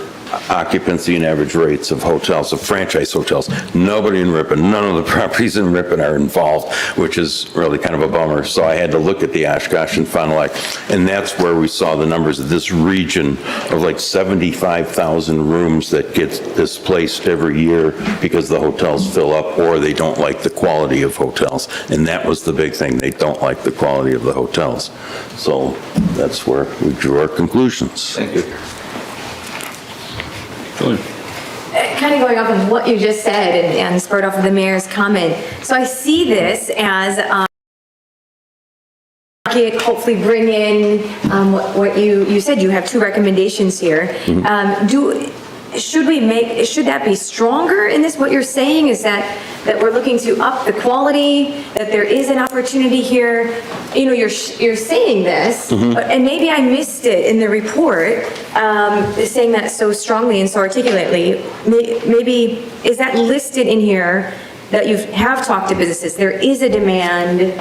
occupancy and average rates of hotels, of franchise hotels. Nobody in Ripon, none of the properties in Ripon are involved, which is really kind of a bummer. So I had to look at the Oshkosh and Fond du Lac, and that's where we saw the numbers of this region of like 75,000 rooms that gets displaced every year because the hotels fill up or they don't like the quality of hotels. And that was the big thing. They don't like the quality of the hotels. So that's where we drew our conclusions. Thank you. Kind of going off of what you just said and spurred off of the mayor's comment. So I see this as hopefully bring in what you said. You have two recommendations here. Should that be stronger in this? What you're saying is that we're looking to up the quality, that there is an opportunity here. You know, you're saying this, and maybe I missed it in the report, saying that so strongly and so articulately. Maybe is that listed in here that you have talked to businesses? There is a demand,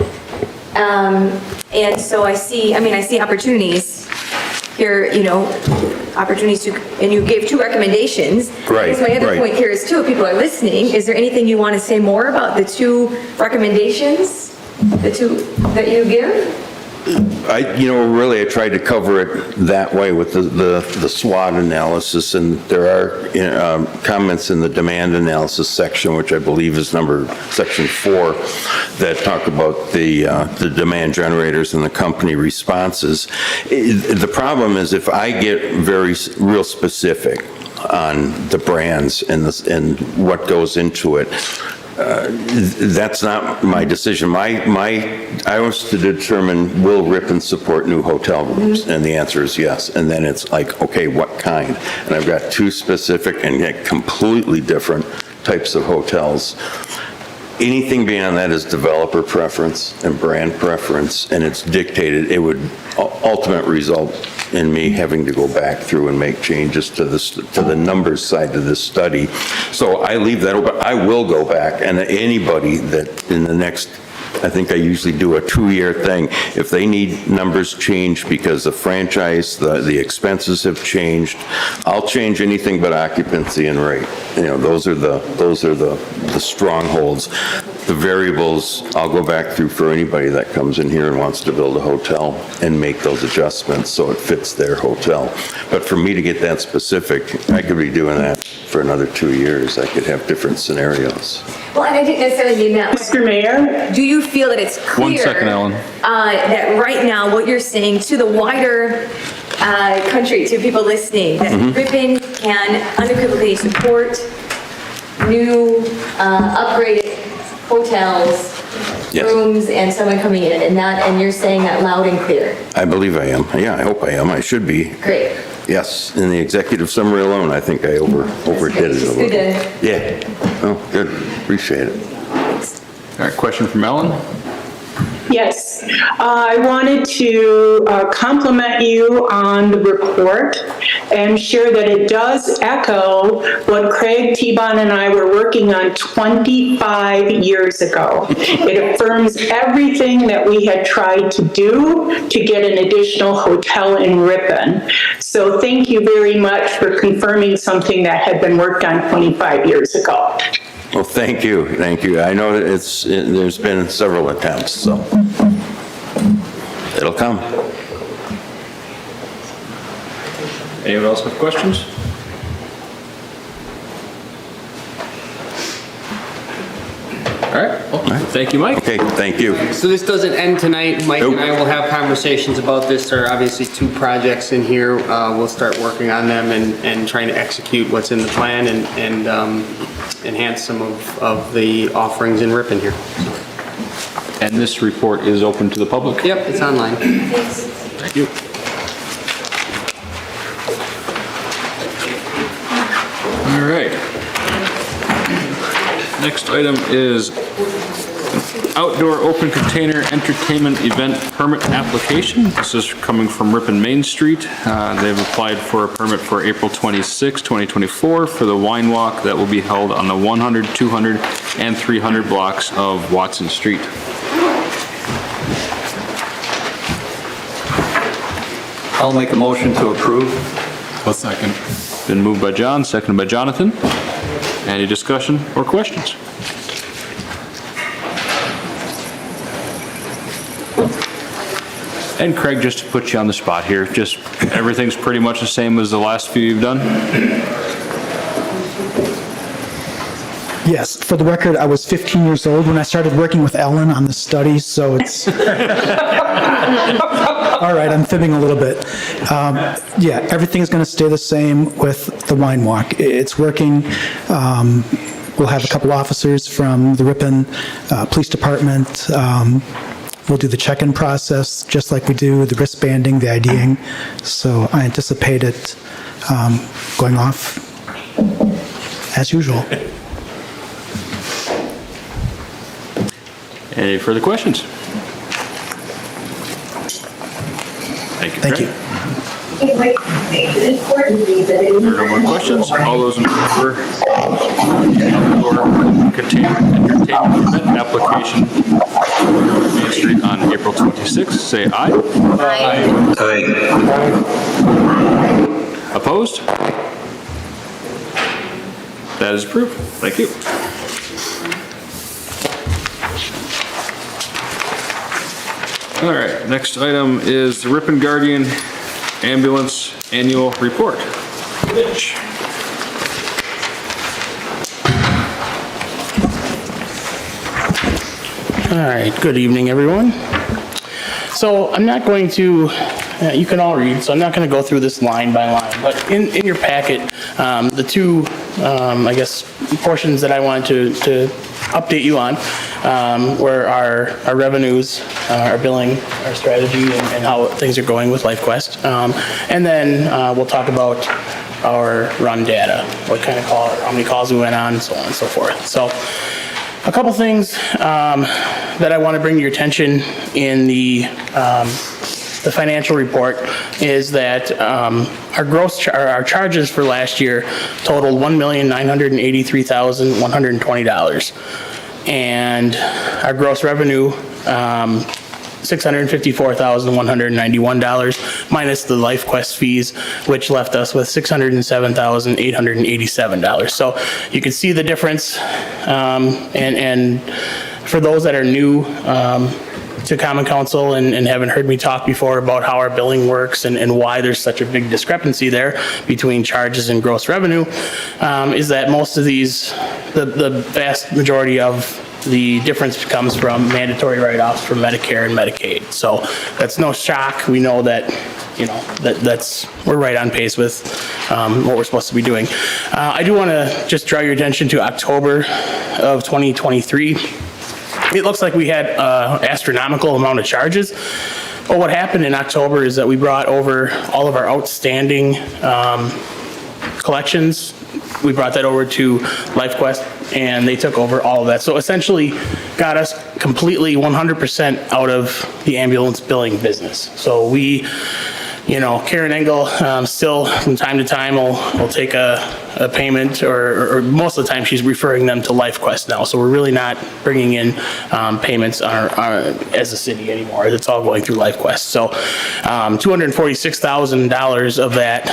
and so I see opportunities here, you know, opportunities to, and you gave two recommendations. Right, my other right. point here is too, if people are listening, is there anything you want to say more about the two recommendations, the two that you give? I tried to cover it that way with the SWOT analysis, and there are comments in the demand analysis section, which I believe is section 4, that talk about the demand generators and the company responses. The problem is if I get real specific on the brands and what goes into it, that's not my decision. I was to determine, will Ripon support new hotel rooms? And the answer is yes. And then it's like, okay, what kind? And I've got two specific and yet completely different types of hotels. Anything beyond that is developer preference and brand preference, and it's dictated. It would ultimate result in me having to go back through and make changes to the numbers side of this study. So I leave that open. I will go back, and anybody that in the next, I think I usually do a 2-year thing. If they need numbers changed because the franchise, the expenses have changed, I'll change anything but occupancy and rate. You know, those are the strongholds. The variables, I'll go back through for anybody that comes in here and wants to build a hotel and make those adjustments so it fits their hotel. But for me to get that specific, I could be doing that for another 2 years. I could have different scenarios. Well, and I didn't necessarily mean that. Mr. Mayor? Do you feel that it's clear? 1 second, Ellen. That right now what you're saying to the wider country, to people listening, that Ripon can unequivocally support new upgraded hotels, Yes. rooms, and someone coming in, and you're saying that loud and clear. I believe I am. Yeah, I hope I am. I should be. Great. Yes, in the executive summary alone, I think I overdid it a It's little. good Yeah. Oh, good. Appreciate it. All right, question from Ellen? Yes, I wanted to compliment you on the report and share that it does echo what Craig T-Bon and I were working on 25 years ago. It affirms everything that we had tried to do to get an additional hotel in Ripon. So thank you very much for confirming something that had been worked on 25 years ago. Well, thank you. Thank you. I know that there's been several attempts, so it'll come. Anyone else with questions? All right, well, thank you, Mike. Okay, thank you. So this doesn't end tonight. Mike and I will have conversations about this. There are obviously 2 projects in here. We'll start working on them and trying to execute what's in the plan and enhance some of the offerings in Ripon here. And this report is open to the public? Yep, it's online. Thank you. All right. Next item is outdoor open container entertainment event permit application. This is coming from Ripon Main Street. They've applied for a permit for April 26, 2024 for the wine walk that will be held on the 100, 200, and 300 blocks of Watson Street. I'll make a motion to approve. A second. Been moved by John, seconded by Jonathan. Any discussion or questions? And Craig, just to put you on the spot here, just everything's pretty much the same as the last few you've done? Yes, for the record, I was 15 years old when I started working with Ellen on the study, so it's... All right, I'm fibbing a little bit. Yeah, everything's going to stay the same with the wine walk. It's working. We'll have a couple officers from the Ripon Police Department. We'll do the check-in process, just like we do the wristbanding, the IDing. So I anticipate it going off as usual. Any further questions? Thank you. Thank you. There are no more questions. All those in favor of outdoor container entertainment event application Main Street on April 26th, say aye. Aye. Opposed? That is approved. Thank you. All right, next item is the Ripon Guardian Ambulance Annual Report. Mitch. All right, good evening, everyone. So I'm not going to, you can all read, so I'm not going to go through this line by line, but in your packet, the 2, I guess, portions that I wanted to update you on were our revenues, our billing, our strategy, and how things are going with LifeQuest. And then we'll talk about our run data, what kind of call, how many calls we went on, so on and so forth. So a couple things that I want to bring to your attention in the financial report is that our charges for last year totaled $1,983,120, and our gross revenue $654,191 minus the LifeQuest fees, which left us with $607,887. So you can see the difference, and for those that are new to Common Council and haven't heard me talk before about how our billing works and why there's such a big discrepancy there between charges and gross revenue, is that most of these, the vast majority of the difference comes from mandatory write-offs from Medicare and Medicaid. So that's no shock. We know that we're right on pace with what we're supposed to be doing. I do want to just draw your attention to October of 2023. It looks like we had astronomical amount of charges. But what happened in October is that we brought over all of our outstanding collections. We brought that over to LifeQuest, and they took over all of that. So essentially got us completely 100% out of the ambulance billing business. So we, Karen Engel still from time to time will take a payment, or most of the time she's referring them to LifeQuest now. So we're really not bringing in payments as a city anymore. It's all going through LifeQuest. So $246,000 of that,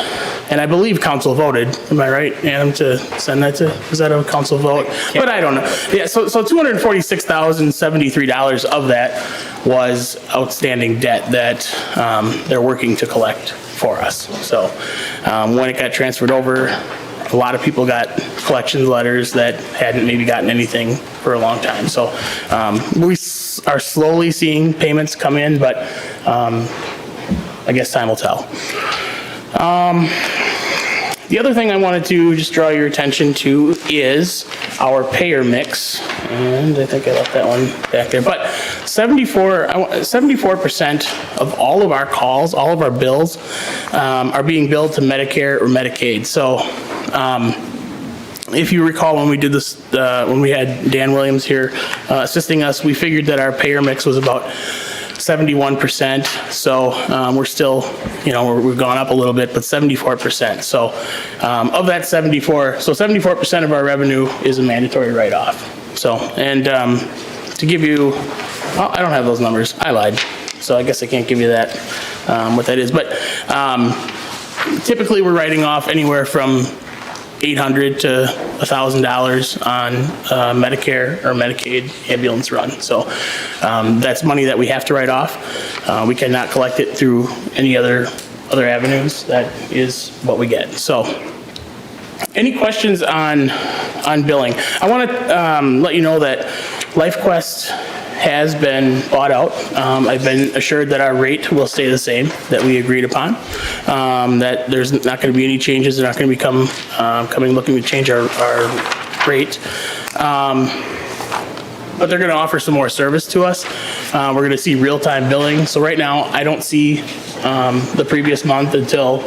and I believe council voted. Am I right, Adam, to send that to? Was that a council vote? But I don't know. Yeah. So $246,073 of that was outstanding debt that they're working to collect for us. So when it got transferred over, a lot of people got collection letters that hadn't maybe gotten anything for a long time. So we are slowly seeing payments come in, but I guess time will tell. The other thing I wanted to just draw your attention to is our payer mix. And I think I left that one back there. But 74% of all of our calls, all of our bills are being billed to Medicare or Medicaid. So if you recall when we did this, when we had Dan Williams here assisting us, we figured that our payer mix was about 71%. So we're still, we've gone up a little bit, but 74%. So of that 74% of our revenue is a mandatory write-off. So, and to give you, I don't have those numbers. I lied. So I guess I can't give you that, what that is. But typically we're writing off anywhere from $800 to $1,000 on Medicare or Medicaid ambulance run. So that's money that we have to write off. We cannot collect it through any other avenues. That is what we get. So any questions on billing? I want to let you know that LifeQuest has been bought out. I've been assured that our rate will stay the same that we agreed upon, that there's not going to be any changes. They're not going to be coming looking to change our rate. But they're going to offer some more service to us. We're going to see real-time billing. So right now, I don't see the previous month until,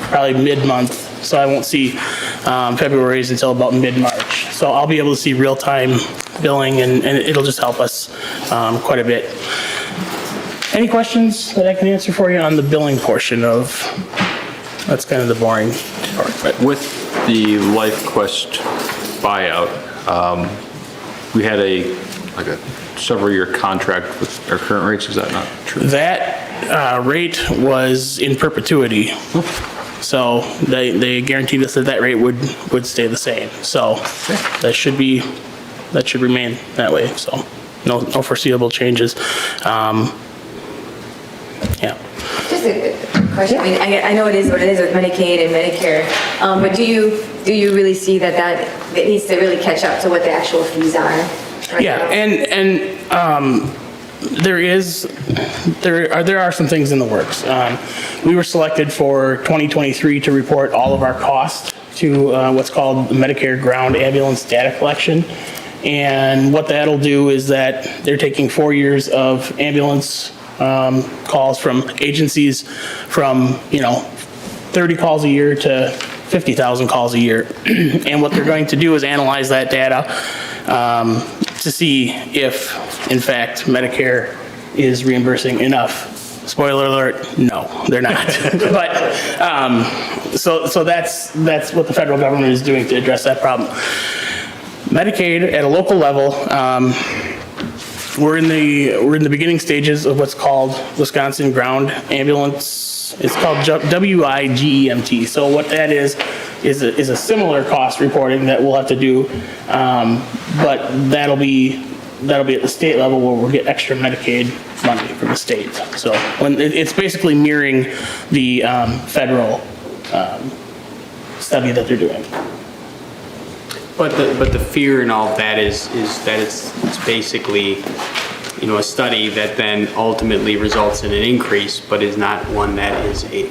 probably mid-month. So I won't see February's until about mid-March. So I'll be able to see real-time billing, and it'll just help us quite a bit. Any questions that I can answer for you on the billing portion of, that's kind of the boring part. But with the LifeQuest buyout, we had a several-year contract with our current rates. Is that not true? That rate was in perpetuity. So they guaranteed us that rate would stay the same. So that should remain that way. So no foreseeable changes. Yeah. Just a question. I mean, I know it is what it is with Medicaid and Medicare, but do you really see that it needs to really catch up to what the actual fees are? Right yeah, now? and there are some things in the works. We were selected for 2023 to report all of our costs to what's called Medicare Ground Ambulance Data Collection. And what that'll do is that they're taking 4 years of ambulance calls from agencies from 30 calls a year to 50,000 calls a year. And what they're going to do is analyze that data to see if, in fact, Medicare is reimbursing enough. Spoiler alert, no, they're not. But, so that's what the federal government is doing to address that problem. Medicaid at a local level, we're in the beginning stages of what's called Wisconsin Ground Ambulance. It's called WIGEMT. So what that is a similar cost reporting that we'll have to do, but that'll be at the state level where we'll get extra Medicaid money from the state. So it's basically mirroring the federal study that they're doing. But the fear and all of that is that it's basically a study that then ultimately results in an increase, but is not one that is a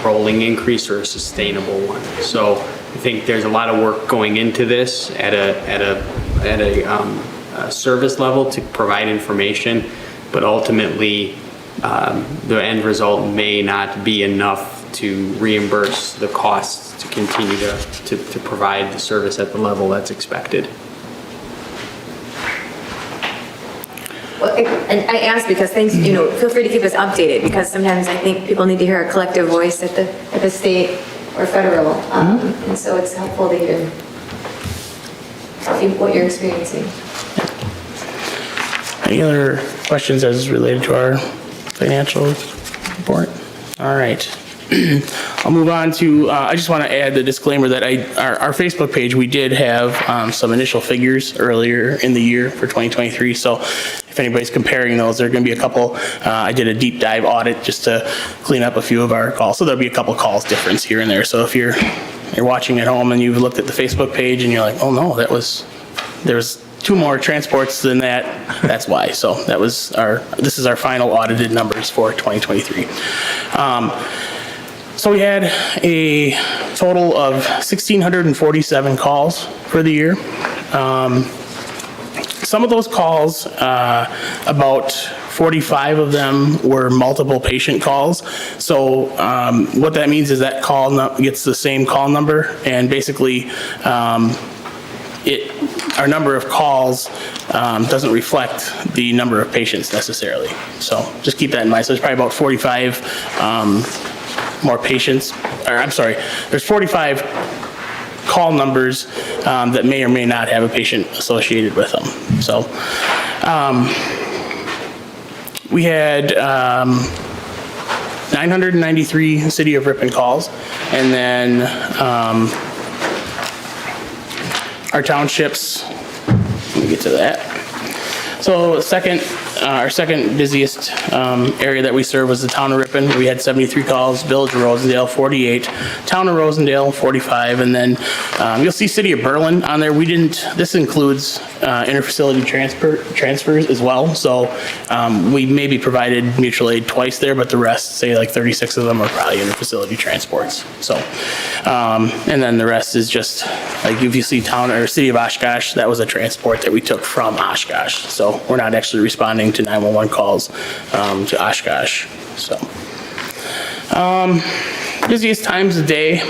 rolling increase or a sustainable one. So I think there's a lot of work going into this at a service level to provide information, but ultimately the end result may not be enough to reimburse the costs to continue to provide the service at the level that's expected. Well, and I ask because things, feel free to keep us updated, because sometimes I think people need to hear a collective voice at the state or federal. And so it's helpful to hear what you're experiencing. Any other questions as related to our financial report? All right. I'll move on to, I just want to add the disclaimer that our Facebook page, we did have some initial figures earlier in the year for 2023. So if anybody's comparing those, there are going to be a couple. I did a deep dive audit just to clean up a few of our calls. So there'll be a couple calls difference here and there. So if you're watching at home and you've looked at the Facebook page and you're like, oh no, there's 2 more transports than that, that's why. So this is our final audited numbers for 2023. So we had a total of 1,647 calls for the year. Some of those calls, about 45 of them were multiple patient calls. So what that means is that call gets the same call number, and basically our number of calls doesn't reflect the number of patients necessarily. So just keep that in mind. So there's probably about 45 more patients, or I'm sorry, there's 45 call numbers that may or may not have a patient associated with them. So we had 993 City of Ripon calls, and then our townships, let me get to that. So our second busiest area that we serve was the town of Ripon. We had 73 calls, Village of Rosendale 48, town of Rosendale 45, and then you'll see City of Berlin on there. This includes interfacility transfers as well. So we maybe provided mutual aid twice there, but the rest, say like 36 of them, are probably interfacility transports. So, and then the rest is just like if you see town or City of Oshkosh, that was a transport that we took from Oshkosh. So we're not actually responding to 911 calls to Oshkosh. So busiest times of day,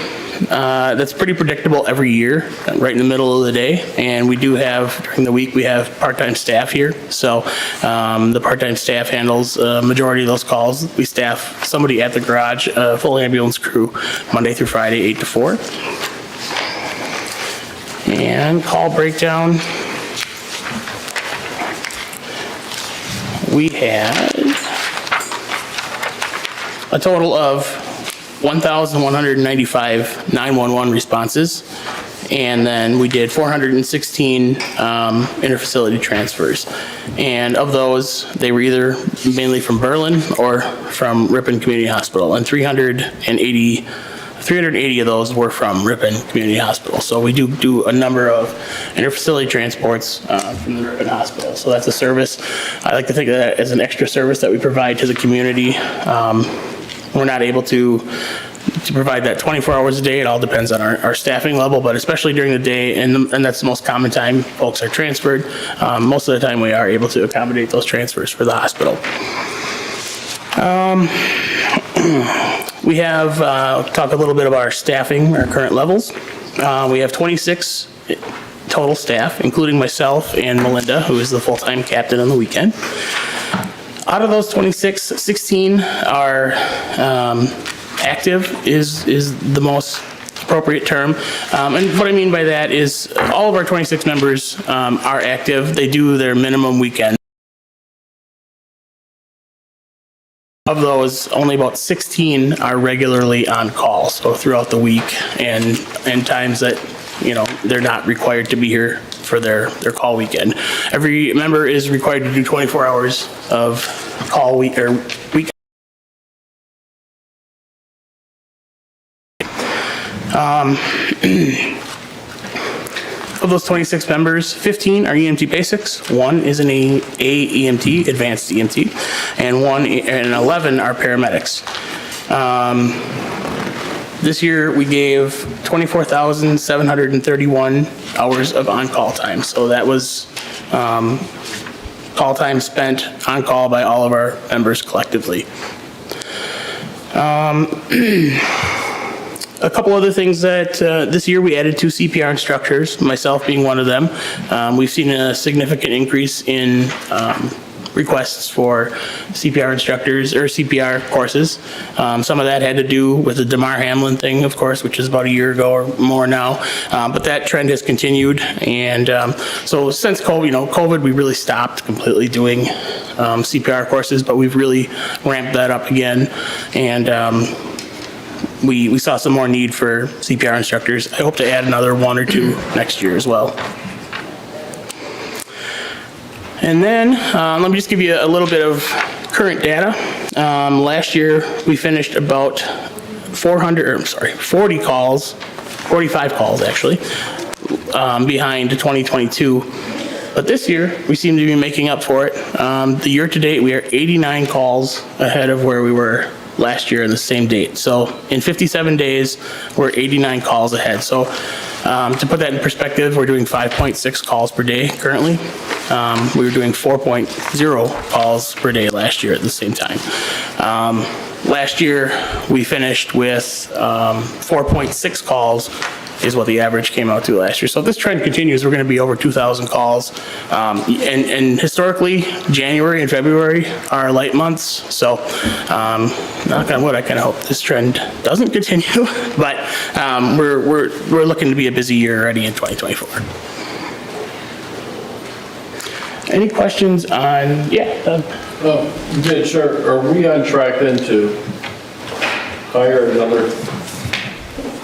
that's pretty predictable every year, right in the middle of the day. And we do have, during the week, we have part-time staff here. So the part-time staff handles majority of those calls. We staff somebody at the garage, a full ambulance crew, Monday through Friday, 8 to 4. And call breakdown. We had a total of 1,195 911 responses, and then we did 416 interfacility transfers. And of those, they were either mainly from Berlin or from Ripon Community Hospital, and 380 of those were from Ripon Community Hospital. So we do a number of interfacility transports from the Ripon Hospital. So that's a service. I like to think of that as an extra service that we provide to the community. We're not able to provide that 24 hours a day. It all depends on our staffing level, but especially during the day, and that's the most common time folks are transferred. Most of the time we are able to accommodate those transfers for the hospital. We have, talk a little bit about our staffing, our current levels. We have 26 total staff, including myself and Melinda, who is the full-time captain on the weekend. Out of those 26, 16 are active is the most appropriate term. And what I mean by that is all of our 26 members are active. They do their minimum weekend. Of those, only about 16 are regularly on call, so throughout the week and times that, they're not required to be here for their call weekend. Every member is required to do 24 hours of call week. Of those 26 members, 15 are EMT basics, 1 is an AEMT, advanced EMT, and 11 are paramedics. This year, we gave 24,731 hours of on-call time. So that was call time spent on call by all of our members collectively. A couple other things that this year we added 2 CPR instructors, myself being one of them. We've seen a significant increase in requests for CPR instructors or CPR courses. Some of that had to do with the Damar Hamlin thing, of course, which is about a year ago or more now. But that trend has continued. And so since COVID, we really stopped completely doing CPR courses, but we've really ramped that up again. And we saw some more need for CPR instructors. I hope to add another 1 or 2 next year as well. And then let me just give you a little bit of current data. Last year we finished about 45 calls actually, behind 2022. But this year we seem to be making up for it. The year to date we are 89 calls ahead of where we were last year in the same date. So in 57 days, we're 89 calls ahead. So to put that in perspective, we're doing 5.6 calls per day currently. We were doing 4.0 calls per day last year at the same time. Last year, we finished with 4.6 calls is what the average came out to last year. So if this trend continues, we're going to be over 2,000 calls. And historically, January and February are light months. So knock on wood, I kind of hope this trend doesn't continue. But we're looking to be a busy year already in 2024. Any questions on, Doug? Mitch, are we on track then to hire another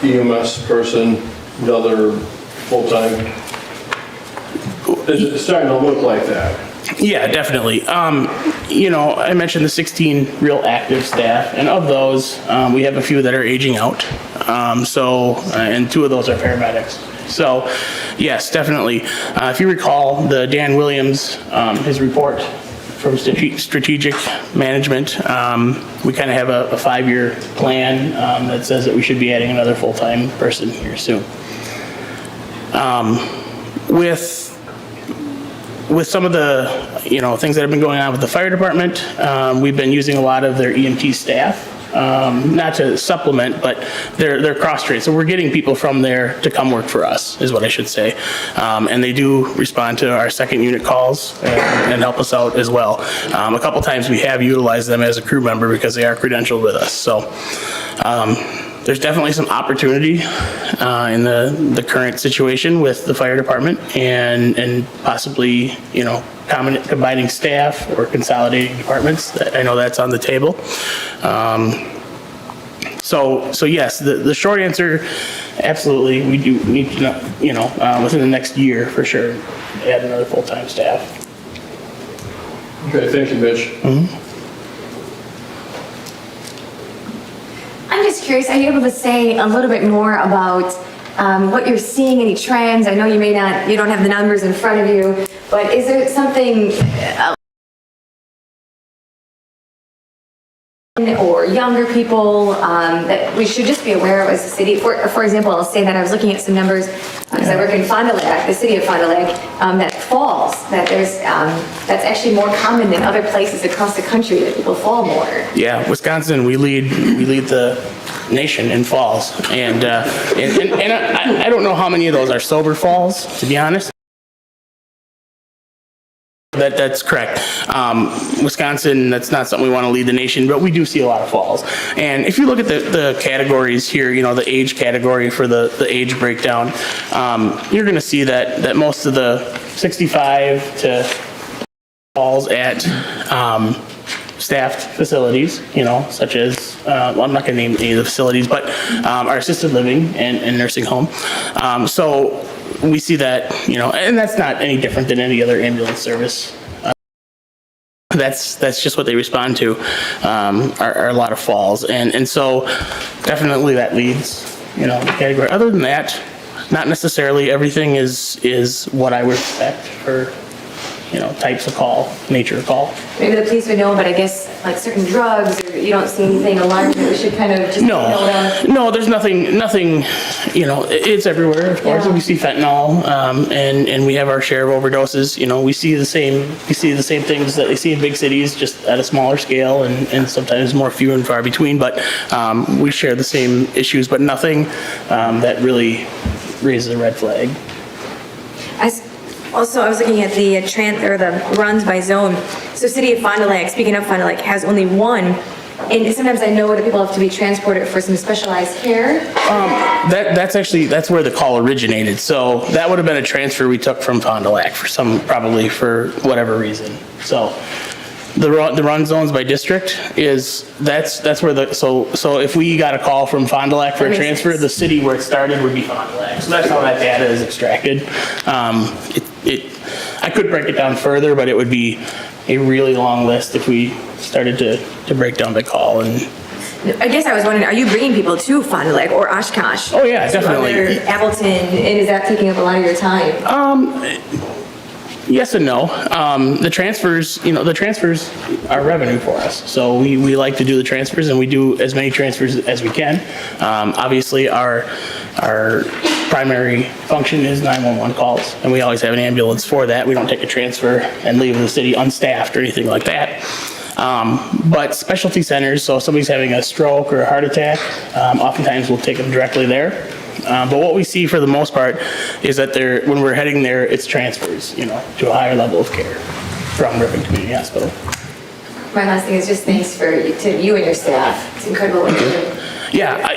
EMS person, another full-time? It's starting to look like that. Yeah, definitely. I mentioned the 16 real active staff, and of those, we have a few that are aging out. And 2 of those are paramedics. So, yes, definitely. If you recall, the Dan Williams, his report from strategic management, we kind of have a 5-year plan that says that we should be adding another full-time person here soon. With some of the things that have been going on with the fire department, we've been using a lot of their EMT staff. Not to supplement, but they're cross-trained. So we're getting people from there to come work for us, is what I should say. And they do respond to our second unit calls and help us out as well. A couple times we have utilized them as a crew member because they are credentialed with us. So there's definitely some opportunity in the current situation with the fire department and possibly, combining staff or consolidating departments. I know that's on the table. So yes, the short answer, absolutely, we do need to, within the next year for sure, add another full-time staff. Okay, thank you, Mitch. I'm just curious, are you able to say a little bit more about what you're seeing, any trends? I know you don't have the numbers in front of you, but is there something or younger people that we should just be aware of as a city? For example, I'll say that I was looking at some numbers because I work in Fond du Lac, the city of Fond du Lac, that falls, that there's that's actually more common than other places across the country, that people fall more. Yeah, Wisconsin, we lead the nation in falls, and I don't know how many of those are sober falls, to be honest. That's correct. Wisconsin, that's not something we want to lead the nation, but we do see a lot of falls. And if you look at the categories here, the age category for the age breakdown, you're going to see that most of the 65 to falls at staffed facilities, such as, I'm not going to name any of the facilities, but our assisted living and nursing home. So we see that, and that's not any different than any other ambulance service. That's just what they respond to, are a lot of falls. And so definitely that leads, the category. Other than that, not necessarily everything is what I would expect for, types of call, nature of call. Maybe the police would know, but I guess like certain drugs, or you don't see anything alarming that we should kind of just note down? No, there's nothing, it's everywhere, of course. Yeah. We see fentanyl, and we have our share of overdoses. We see the same things that they see in big cities, just at a smaller scale and sometimes more few and far between, but we share the same issues, but nothing that really raises a red flag. Also, I was looking at the the runs by zone. So City of Fond du Lac, speaking of Fond du Lac, has only one. And sometimes I know that people have to be transported for some specialized care. That's where the call originated. So that would have been a transfer we took from Fond du Lac probably for whatever reason. So the run zones by district that's where so if we got a call from Fond du Lac for a transfer, the city where it started would be Fond du Lac. So that's how that data is extracted. I could break it down further, but it would be a really long list if we started to break down by call. And I guess I was wondering, are you bringing people to Fond du Lac or Oshkosh? Oh yeah, definitely. Appleton, and is that taking up a lot of your time? Yes and no. The transfers are revenue for us. So we like to do the transfers, and we do as many transfers as we can. Obviously, our primary function is 911 calls, and we always have an ambulance for that. We don't take a transfer and leave the city unstaffed or anything like that. But specialty centers, so if somebody's having a stroke or a heart attack, oftentimes we'll take them directly there. But what we see for the most part is that when we're heading there, it's transfers, to a higher level of care from Ripon Community Hospital. My last thing is just thanks to you and your staff. It's incredible what you do. Yeah,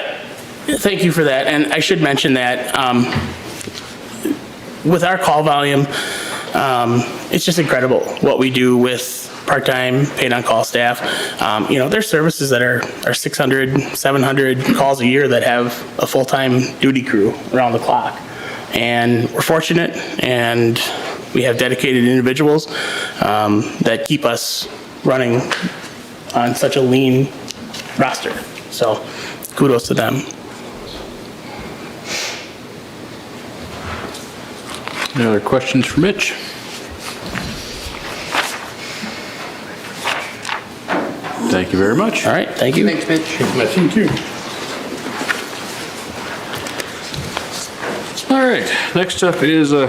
thank you for that. And I should mention that with our call volume, it's just incredible what we do with part-time paid on-call staff. There's services that are 600, 700 calls a year that have a full-time duty crew around the clock. And we're fortunate, and we have dedicated individuals that keep us running on such a lean roster. So kudos to them. Any other questions for Mitch? Thank you very much. All right, thank you. Thanks, Mitch. Thank you. All right, next up is a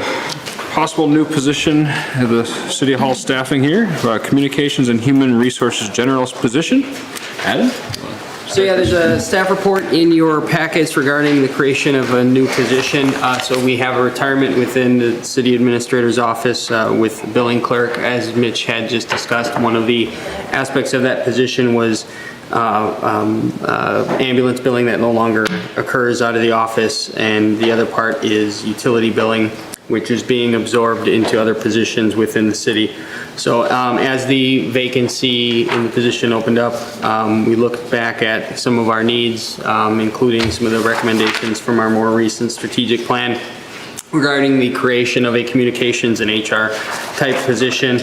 possible new position at the City Hall staffing here, Communications and Human Resources Generalist position. Adam? So yeah, there's a staff report in your packets regarding the creation of a new position. So we have a retirement within the city administrator's office with billing clerk. As Mitch had just discussed, one of the aspects of that position was ambulance billing that no longer occurs out of the office, and the other part is utility billing, which is being absorbed into other positions within the city. So as the vacancy in the position opened up, we looked back at some of our needs, including some of the recommendations from our more recent strategic plan regarding the creation of a communications and HR type position.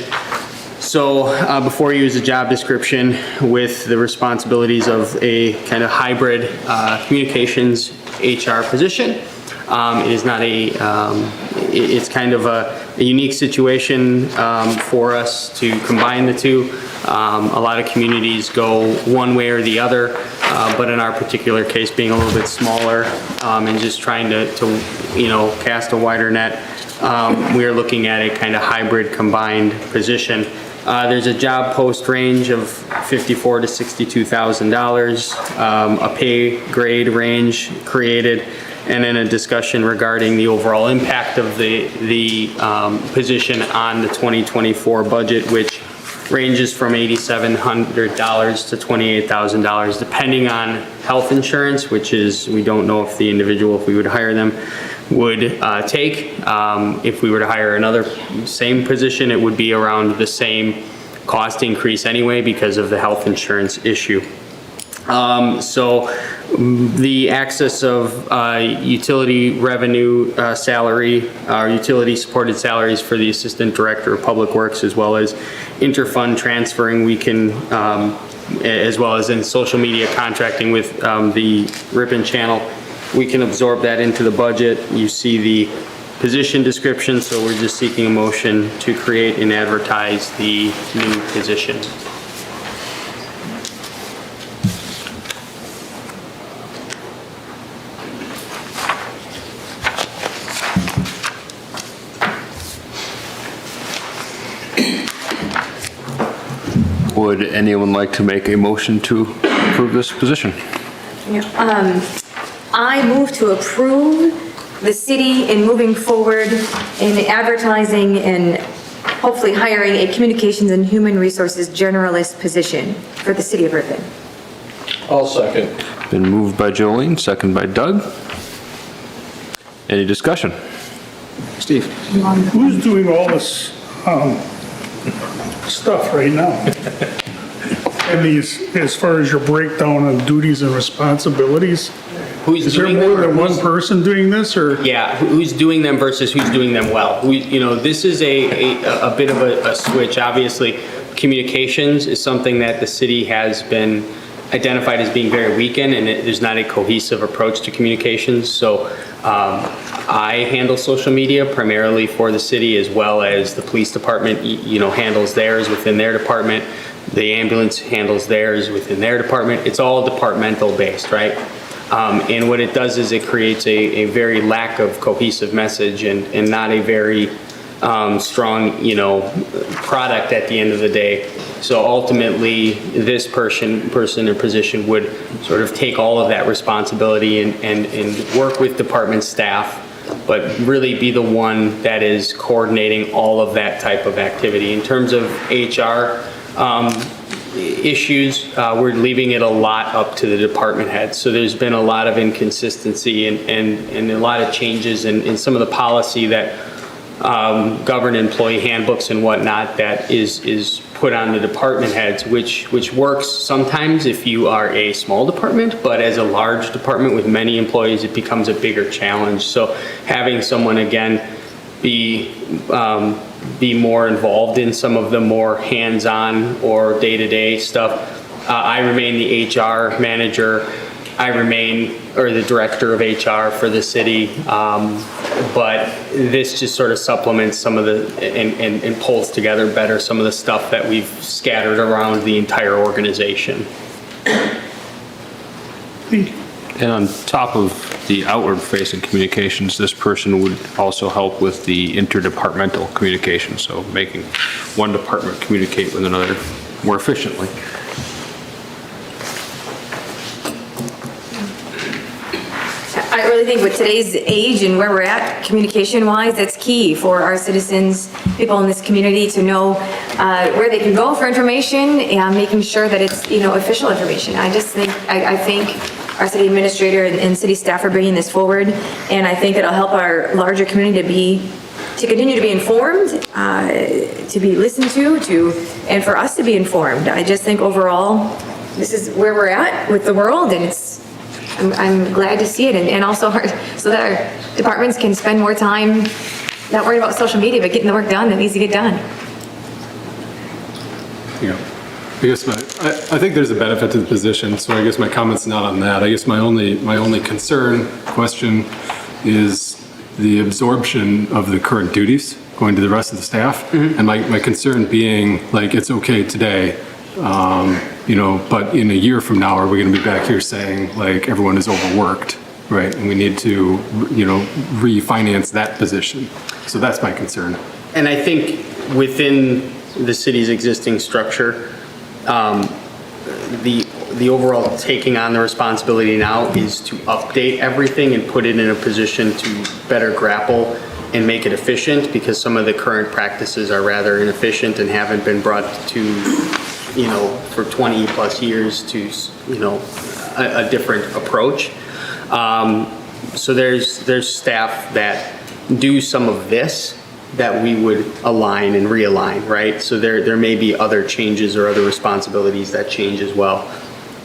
So before you is a job description with the responsibilities of a kind of hybrid communications HR position. It is not it's kind of a unique situation for us to combine the two. A lot of communities go one way or the other, but in our particular case, being a little bit smaller and just trying to cast a wider net, we are looking at a kind of hybrid combined position. There's a job post range of $54,000 to $62,000, a pay grade range created, and then a discussion regarding the overall impact of the position on the 2024 budget, which ranges from $8,700 to $28,000, depending on health insurance, which is, we don't know if the individual, if we would hire them, would take. If we were to hire another same position, it would be around the same cost increase anyway because of the health insurance issue. So the access of utility revenue salary, or utility supported salaries for the Assistant Director of Public Works, as well as interfund transferring, we can, as well as in social media contracting with the Ripon channel, we can absorb that into the budget. You see the position description, so we're just seeking a motion to create and advertise the new position. Would anyone like to make a motion to approve this position? I move to approve the city in moving forward in advertising and hopefully hiring a communications and human resources generalist position for the city of Ripon. I'll second. Been moved by Jolene, second by Doug. Any discussion? Steve? Who's doing all this stuff right now? And as far as your breakdown of duties and responsibilities? Who's is there doing more them, than one person doing this, or? Yeah, who's doing them versus who's doing them well. This is a bit of a switch. Obviously, communications is something that the city has been identified as being very weak in, and there's not a cohesive approach to communications. So I handle social media primarily for the city, as well as the police department, handles theirs within their department. The ambulance handles theirs within their department. It's all departmental based, right? And what it does is it creates a very lack of cohesive message and not a very strong, product at the end of the day. So ultimately, this person or position would sort of take all of that responsibility and work with department staff, but really be the one that is coordinating all of that type of activity. In terms of HR issues, we're leaving it a lot up to the department heads. So there's been a lot of inconsistency and a lot of changes in some of the policy that govern employee handbooks and whatnot that is put on the department heads, which works sometimes if you are a small department, but as a large department with many employees, it becomes a bigger challenge. So having someone, again, be more involved in some of the more hands-on or day-to-day stuff. I remain the HR manager. I remain, or the director of HR for the city, but this just sort of supplements some of the, and pulls together better some of the stuff that we've scattered around the entire organization. And on top of the outward-facing communications, this person would also help with the interdepartmental communication, so making one department communicate with another more efficiently. I really think with today's age and where we're at, communication-wise, that's key for our citizens, people in this community to know where they can go for information and making sure that it's, official information. I just think, I think our city administrator and city staff are bringing this forward, and I think it'll help our larger community to continue to be informed, to be listened to, and for us to be informed. I just think overall, this is where we're at with the world, and I'm glad to see it, and also so that our departments can spend more time not worrying about social media, but getting the work done that needs to get done. Yeah, I guess I think there's a benefit to the position, so I guess my comment's not on that. I guess my only question is the absorption of the current duties going to the rest of the staff, and my concern being, like, it's okay today, but in a year from now, are we going to be back here saying, like, everyone is overworked, right? And we need to, refinance that position. So that's my concern. And I think within the city's existing structure, the overall taking on the responsibility now is to update everything and put it in a position to better grapple and make it efficient, because some of the current practices are rather inefficient and haven't been brought to, for 20 plus years to, a different approach. So there's staff that do some of this that we would align and realign, right? So there may be other changes or other responsibilities that change as well.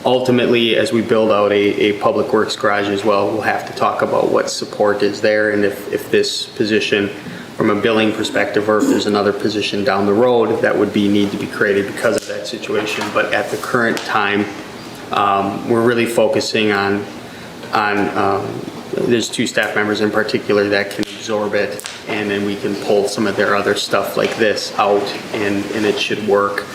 Ultimately, as we build out a public works garage as well, we'll have to talk about what support is there, and if this position from a billing perspective, or if there's another position down the road that would need to be created because of that situation. But at the current time, we're really focusing on there's 2 staff members in particular that can absorb it, and then we can pull some of their other stuff like this out, and it should work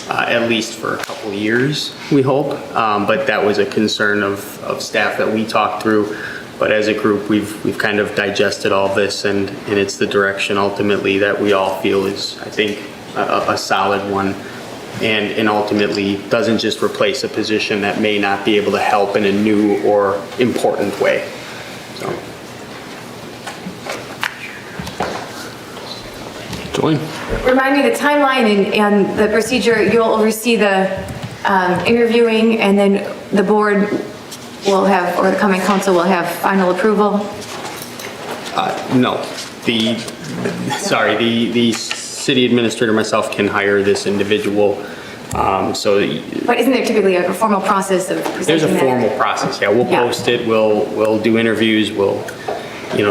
at least for a couple years, we hope. But that was a concern of staff that we talked through. But as a group, we've kind of digested all this, and it's the direction ultimately that we all feel is, I think, a solid one, and ultimately doesn't just replace a position that may not be able to help in a new or important way. So. Jolene? Remind me the timeline and the procedure. You'll oversee the interviewing, and then the board will have, or the coming council will have final approval? No. The city administrator, myself, can hire this individual. But isn't there typically a formal process of presenting There's a that? formal process, yeah. We'll post it, we'll do interviews, we'll,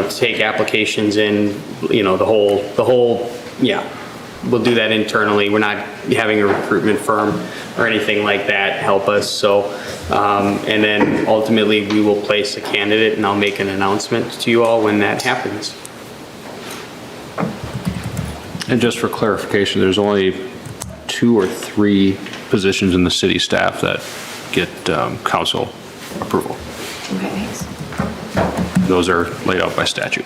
take applications in, the whole, yeah. We'll do that internally. We're not having a recruitment firm or anything like that help us. So, and then ultimately we will place a candidate, and I'll make an announcement to you all when that happens. And just for clarification, there's only 2 or 3 positions in the city staff that get council approval. Okay, thanks. Those are laid out by statute.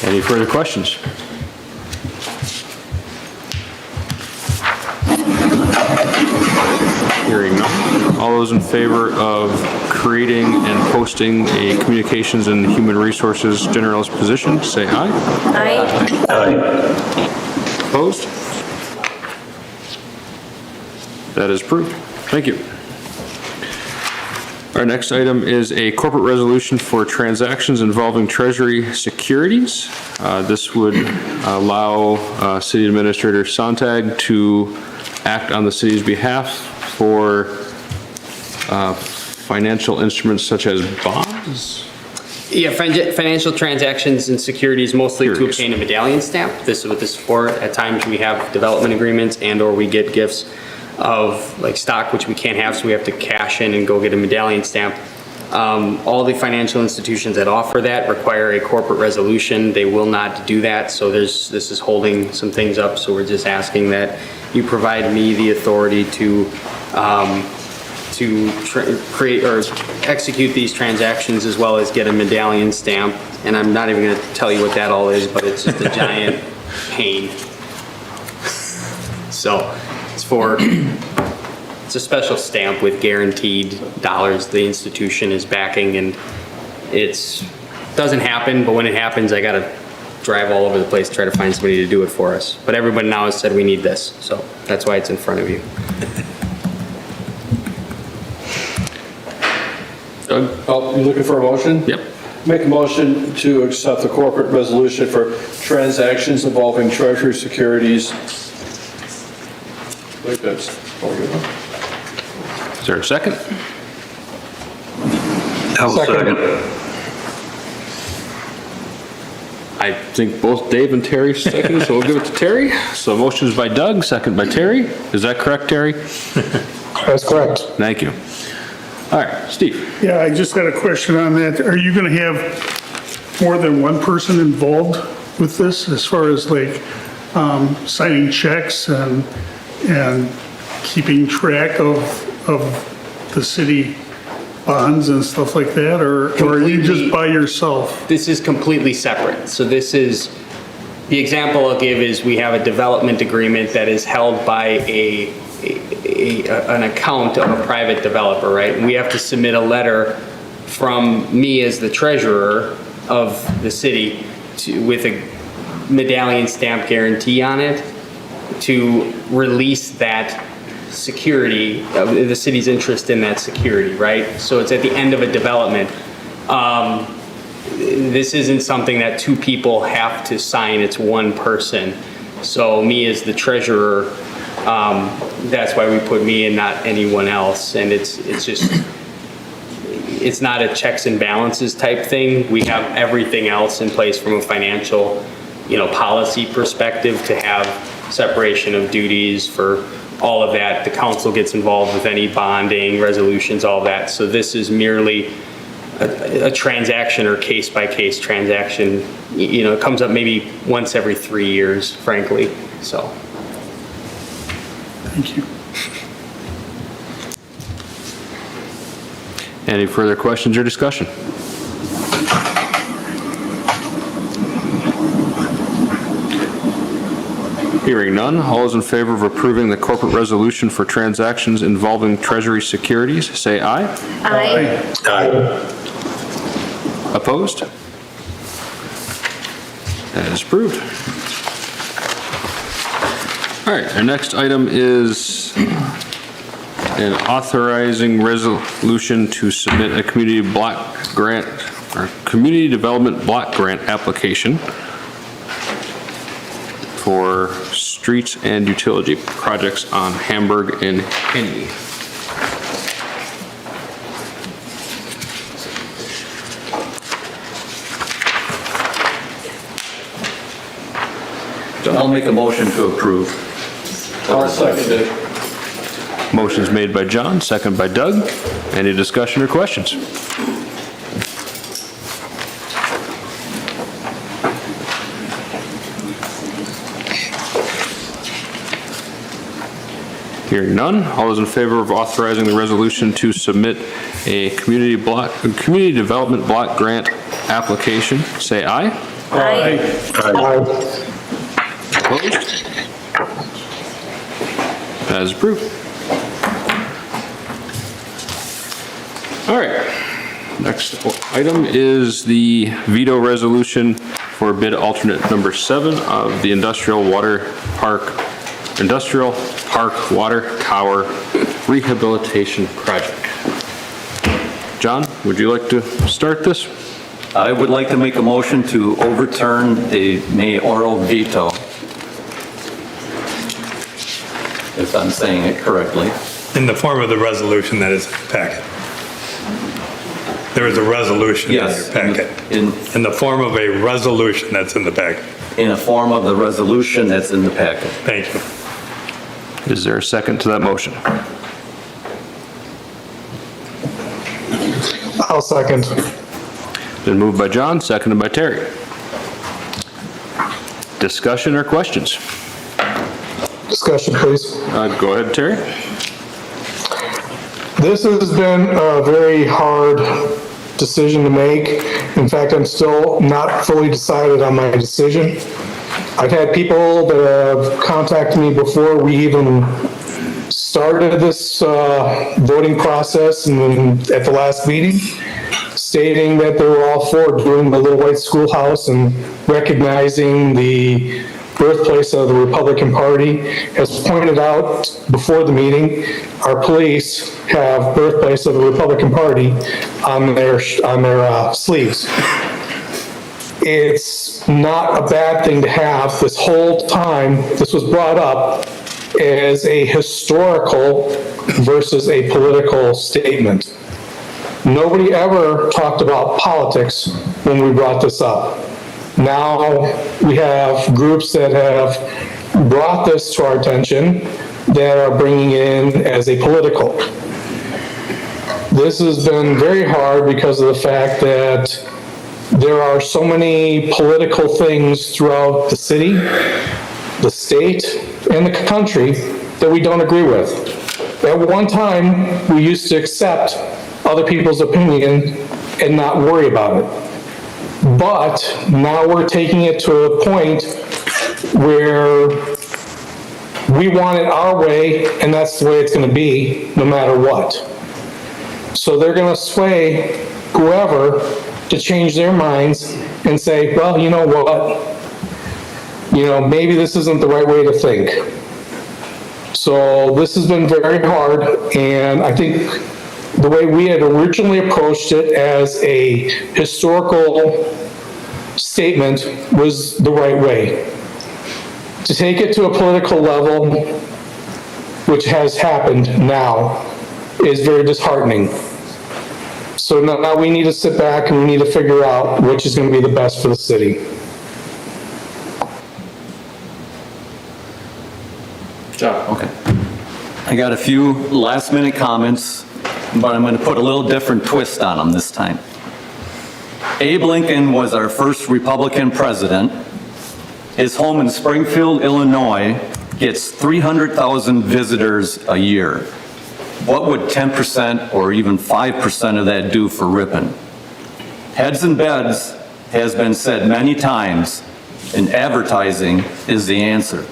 Any further questions? Hearing none. All those in favor of creating and posting a Communications and Human Resources Generalist position, say aye. Aye. Aye. Opposed? That is approved. Thank you. Our next item is a corporate resolution for transactions involving treasury securities. This would allow City Administrator Sontag to act on the city's behalf for financial instruments such as bonds. Yeah, financial transactions and securities, mostly to obtain a medallion stamp. This is what this is for. At times we have development agreements and/or we get gifts of like stock, which we can't have, so we have to cash in and go get a medallion stamp. All the financial institutions that offer that require a corporate resolution. They will not do that, so this is holding some things up, so we're just asking that you provide me the authority to create or execute these transactions as well as get a medallion stamp. And I'm not even going to tell you what that all is, but it's just a giant pain. So it's a special stamp with guaranteed dollars the institution is backing, and doesn't happen, but when it happens, I gotta drive all over the place to try to find somebody to do it for us. But everybody now has said we need this, so that's why it's in front of you. Doug? Oh, you looking for a motion? Yep. Make a motion to accept the corporate resolution for transactions involving treasury securities. I think that's all good. Is there a second? Second. I think both Dave and Terry seconded, so we'll give it to Terry. So motion is by Doug, second by Terry. Is that correct, Terry? That's correct. Thank you. All right, Steve. Yeah, I just got a question on that. Are you going to have more than one person involved with this as far as like signing checks and keeping track of the city bonds and stuff like that, or are you just by yourself? This is completely separate. So this is, the example I'll give is we have a development agreement that is held by an account of a private developer, right? And we have to submit a letter from me as the treasurer of the city with a medallion stamp guarantee on it to release that security, the city's interest in that security, right? So it's at the end of a development. This isn't something that 2 people have to sign, it's 1 person. So me as the treasurer, that's why we put me and not anyone else. And it's not a checks and balances type thing. We have everything else in place from a financial, policy perspective to have separation of duties for all of that. The council gets involved with any bonding, resolutions, all that. So this is merely a transaction or case-by-case transaction. You know, it comes up maybe once every 3 years, frankly, so. Thank you. Any further questions or discussion? Hearing none, all those in favor of approving the corporate resolution for transactions involving treasury securities, say aye. Aye. Opposed? That is approved. All right, our next item is an authorizing resolution to submit a community block grant or community development block grant application for streets and utility projects on Hamburg and Henny. I'll make a motion to approve. I'll second it. Motion's made by John, second by Doug. Any discussion or questions? Hearing none, all those in favor of authorizing the resolution to submit a community development block grant application, say aye. Aye. Opposed? That is approved. All right, next item is the veto resolution for bid alternate number 7 of the Industrial Park Water Tower Rehabilitation Project. John, would you like to start this? I would like to make a motion to overturn the mayoral veto, if I'm saying it correctly. In the form of the resolution that is in the packet. There is a resolution in your packet. In the form of a resolution that's in the packet. In the form of the resolution that's in the packet. Thank you. Is there a second to that motion? I'll second. Been moved by John, seconded by Terry. Discussion or questions? Discussion, please. Go ahead, Terry. This has been a very hard decision to make. In fact, I'm still not fully decided on my decision. I've had people that have contacted me before we even started this voting process and at the last meeting, stating that they were all for doing the Little White Schoolhouse and recognizing the birthplace of the Republican Party. As pointed out before the meeting, our police have birthplace of the Republican Party on their sleeves. It's not a bad thing to have. This whole time, this was brought up as a historical versus a political statement. Nobody ever talked about politics when we brought this up. Now we have groups that have brought this to our attention that are bringing it in as a political. This has been very hard because of the fact that there are so many political things throughout the city, the state, and the country that we don't agree with. At one time, we used to accept other people's opinion and not worry about it. But now we're taking it to a point where we want it our way, and that's the way it's going to be, no matter what. So they're going to sway whoever to change their minds and say, well, you know what? Maybe this isn't the right way to think. So this has been very hard, and I think the way we had originally approached it as a historical statement was the right way. To take it to a political level, which has happened now, is very disheartening. So now we need to sit back and we need to figure out which is going to be the best for the city. John. Okay. I got a few last-minute comments, but I'm going to put a little different twist on them this time. Abe Lincoln was our first Republican president. His home in Springfield, Illinois, gets 300,000 visitors a year. What would 10% or even 5% of that do for Ripon? Heads and beds has been said many times, and advertising is the answer.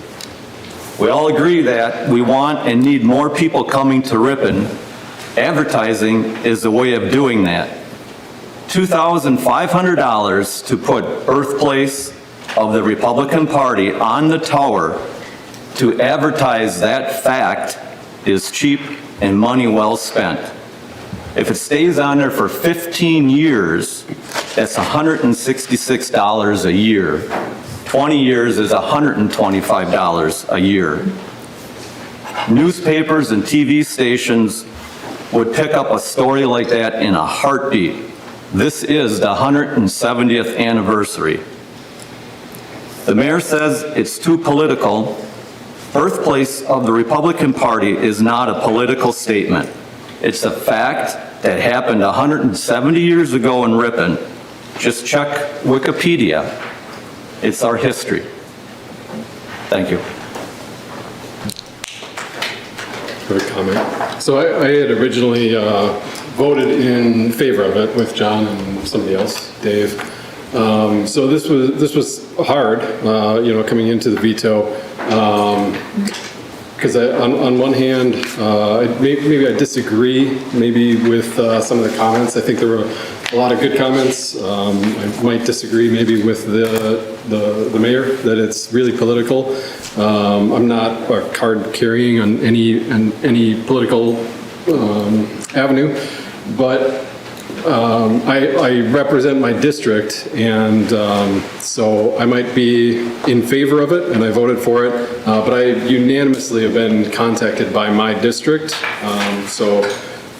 We all agree that we want and need more people coming to Ripon. Advertising is a way of doing that. $2,500 to put birthplace of the Republican Party on the tower to advertise that fact is cheap and money well spent. If it stays on there for 15 years, that's $166 a year. 20 years is $125 a year. Newspapers and TV stations would pick up a story like that in a heartbeat. This is the 170th anniversary. The mayor says it's too political. Birthplace of the Republican Party is not a political statement. It's a fact that happened 170 years ago in Ripon. Just check Wikipedia. It's our history. Thank you. For a comment. So I had originally voted in favor of it with John and somebody else, Dave. So this was hard, coming into the veto, because on one hand, maybe I disagree with some of the comments. I think there were a lot of good comments. I might disagree maybe with the mayor that it's really political. I'm not a card carrying on any political avenue, but I represent my district, and so I might be in favor of it, and I voted for it, but I unanimously have been contacted by my district, so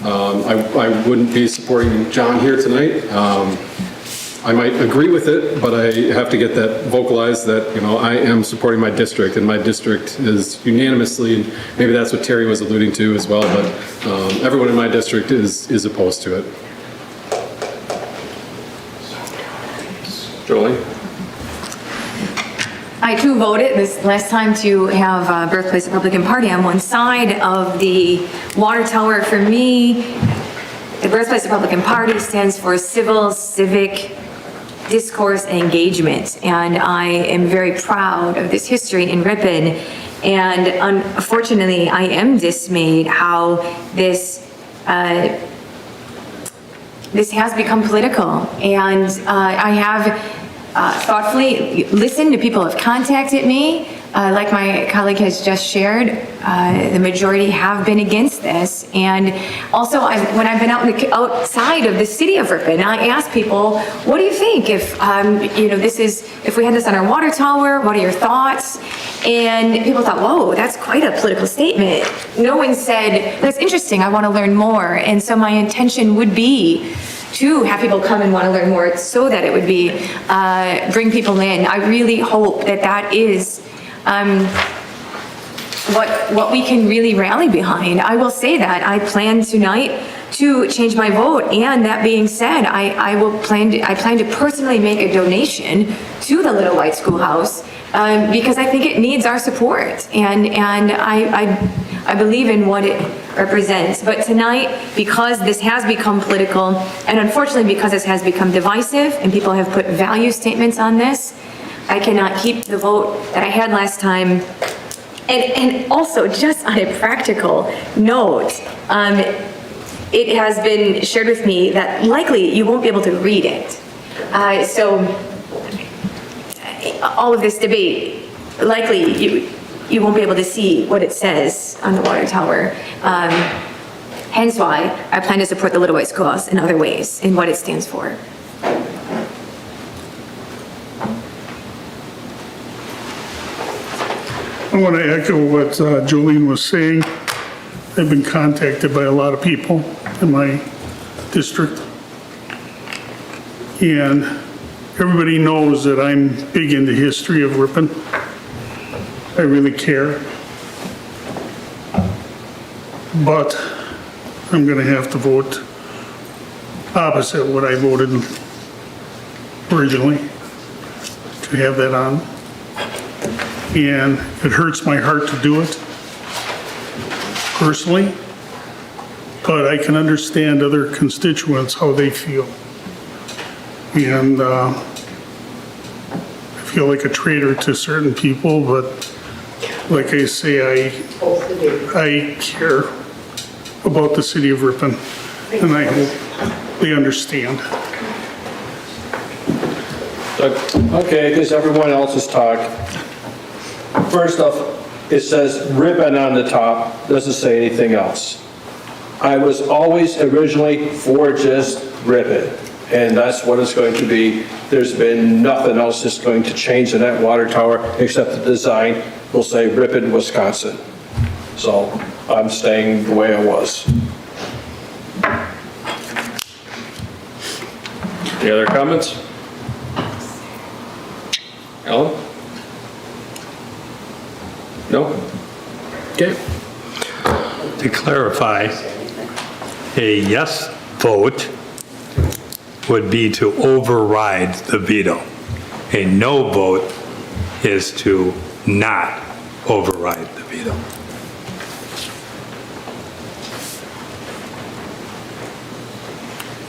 I wouldn't be supporting John here tonight. I might agree with it, but I have to get that vocalized that, I am supporting my district, and my district is unanimously, and maybe that's what Terry was alluding to as well, but everyone in my district is opposed to it. Jolie? I too voted this last time to have Birthplace Republican Party on one side of the water tower. For me, the Birthplace Republican Party stands for civil, civic discourse and engagement. And I am very proud of this history in Ripon. And unfortunately, I am dismayed how this has become political. And I have thoughtfully listened to people who have contacted me. Like my colleague has just shared, the majority have been against this. And also, when I've been outside of the city of Ripon, I ask people, what do you think if, if we had this on our water tower, what are your thoughts? And people thought, whoa, that's quite a political statement. No one said, that's interesting, I want to learn more. And so my intention would be to have people come and want to learn more so that it would be, bring people in. I really hope that is what we can really rally behind. I will say that I plan tonight to change my vote, and that being said, I plan to personally make a donation to the Little White Schoolhouse because I think it needs our support, and I believe in what it represents. But tonight, because this has become political, and unfortunately because this has become divisive, and people have put value statements on this, I cannot keep the vote that I had last time. And also, just on a practical note, it has been shared with me that likely you won't be able to read it. So all of this debate, likely you won't be able to see what it says on the water tower. Hence why I plan to support the Little White Schoolhouse in other ways, in what it stands for. I want to echo what Jolene was saying. I've been contacted by a lot of people in my district. And everybody knows that I'm big into history of Ripon. I really care. but I'm going to have to vote opposite what I voted originally to have that on. And it hurts my heart to do it personally, but I can understand other constituents, how they feel. And I feel like a traitor to certain people, but like I say, I care about the city of Ripon, and I hope they understand. Okay, because everyone else has talked. First off, it says Ripon on the top, doesn't say anything else. I was always originally for just Ripon, and that's what it's going to be. There's been nothing else that's going to change in that water tower except the design will say Ripon, Wisconsin. So I'm staying the way I was. Any other comments? Ellen? No? Okay. To clarify, a yes vote would be to override the veto. A no vote is to not override the veto.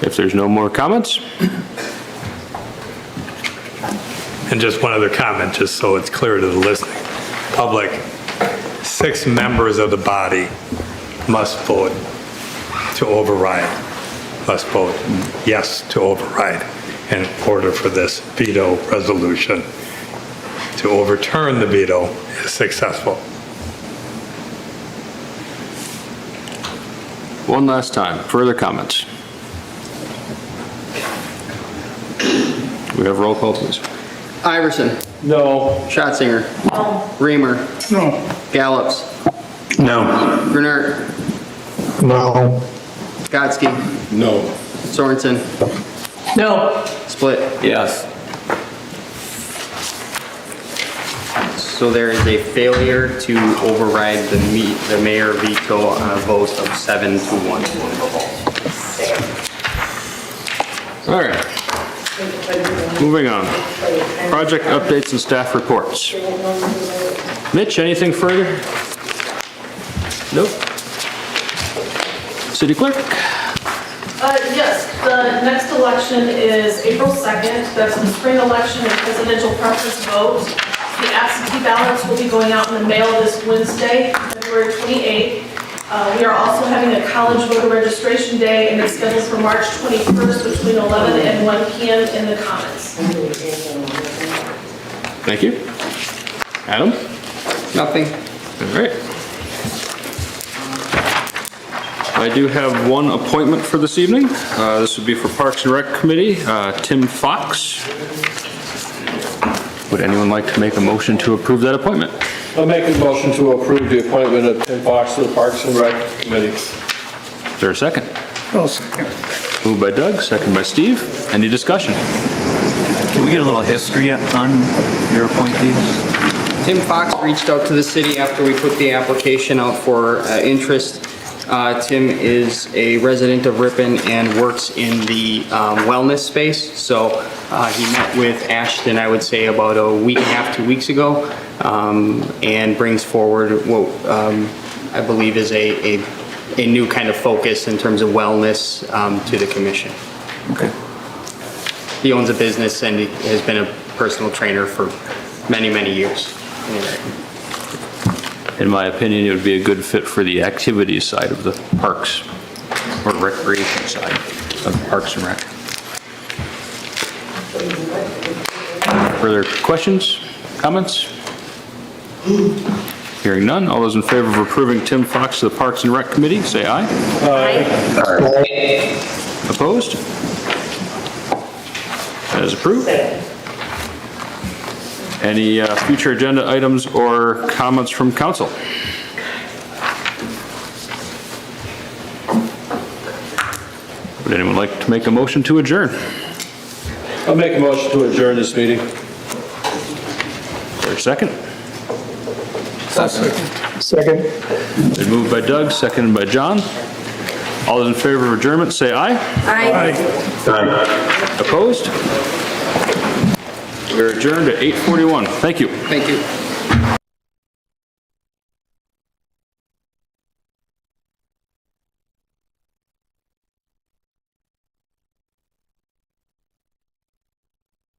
If there's no more comments? And just one other comment, just so it's clear to the listening public, 6 members of the body must vote to override, must vote yes to override in order for this veto resolution to overturn the veto is successful. One last time, further comments? We have roll call, please. Iverson. No. Schatzinger. Reamer. No. Gallops. No. Grunert. No. Godsky. No. Sorensen. No. Split. Yes. So there is a failure to override the mayor veto on a vote of 7-1. All right. Moving on. Project updates and staff reports. Mitch, anything further? Nope. City clerk? Yes, the next election is April 2nd. That's the spring election and presidential preference vote. The absentee ballots will be going out in the mail this Wednesday, February 28th. We are also having a college voter registration day, and it's scheduled for March 21st between 11 and 1 p.m. in the Commons. Thank you. Adam? Nothing. All right. I do have one appointment for this evening. This would be for Parks and Rec Committee, Tim Fox. Would anyone like to make a motion to approve that appointment? I'll make a motion to approve the appointment of Tim Fox to the Parks and Rec Committee. Is there a second? I'll second. Moved by Doug, second by Steve. Any discussion? Can we get a little history on your appointees? Tim Fox reached out to the city after we put the application out for interest. Tim is a resident of Ripon and works in the wellness space. So he met with Ashton, I would say, about a week and a half, 2 weeks ago, and brings forward what I believe is a new kind of focus in terms of wellness to the commission. Okay. He owns a business and he has been a personal trainer for many, many years. In my opinion, it would be a good fit for the activities side of the parks, or recreation side of Parks and Rec. Further questions, comments? Hearing none, all those in favor of approving Tim Fox to the Parks and Rec Committee, say aye. Aye. Opposed? That is approved. Any future agenda items or comments from council? Would anyone like to make a motion to adjourn? I'll make a motion to adjourn this meeting. Is there a second? Second. Been moved by Doug, seconded by John. All those in favor of adjournment, say aye. Aye. Opposed? We're adjourned at 8:41. Thank you. Thank you.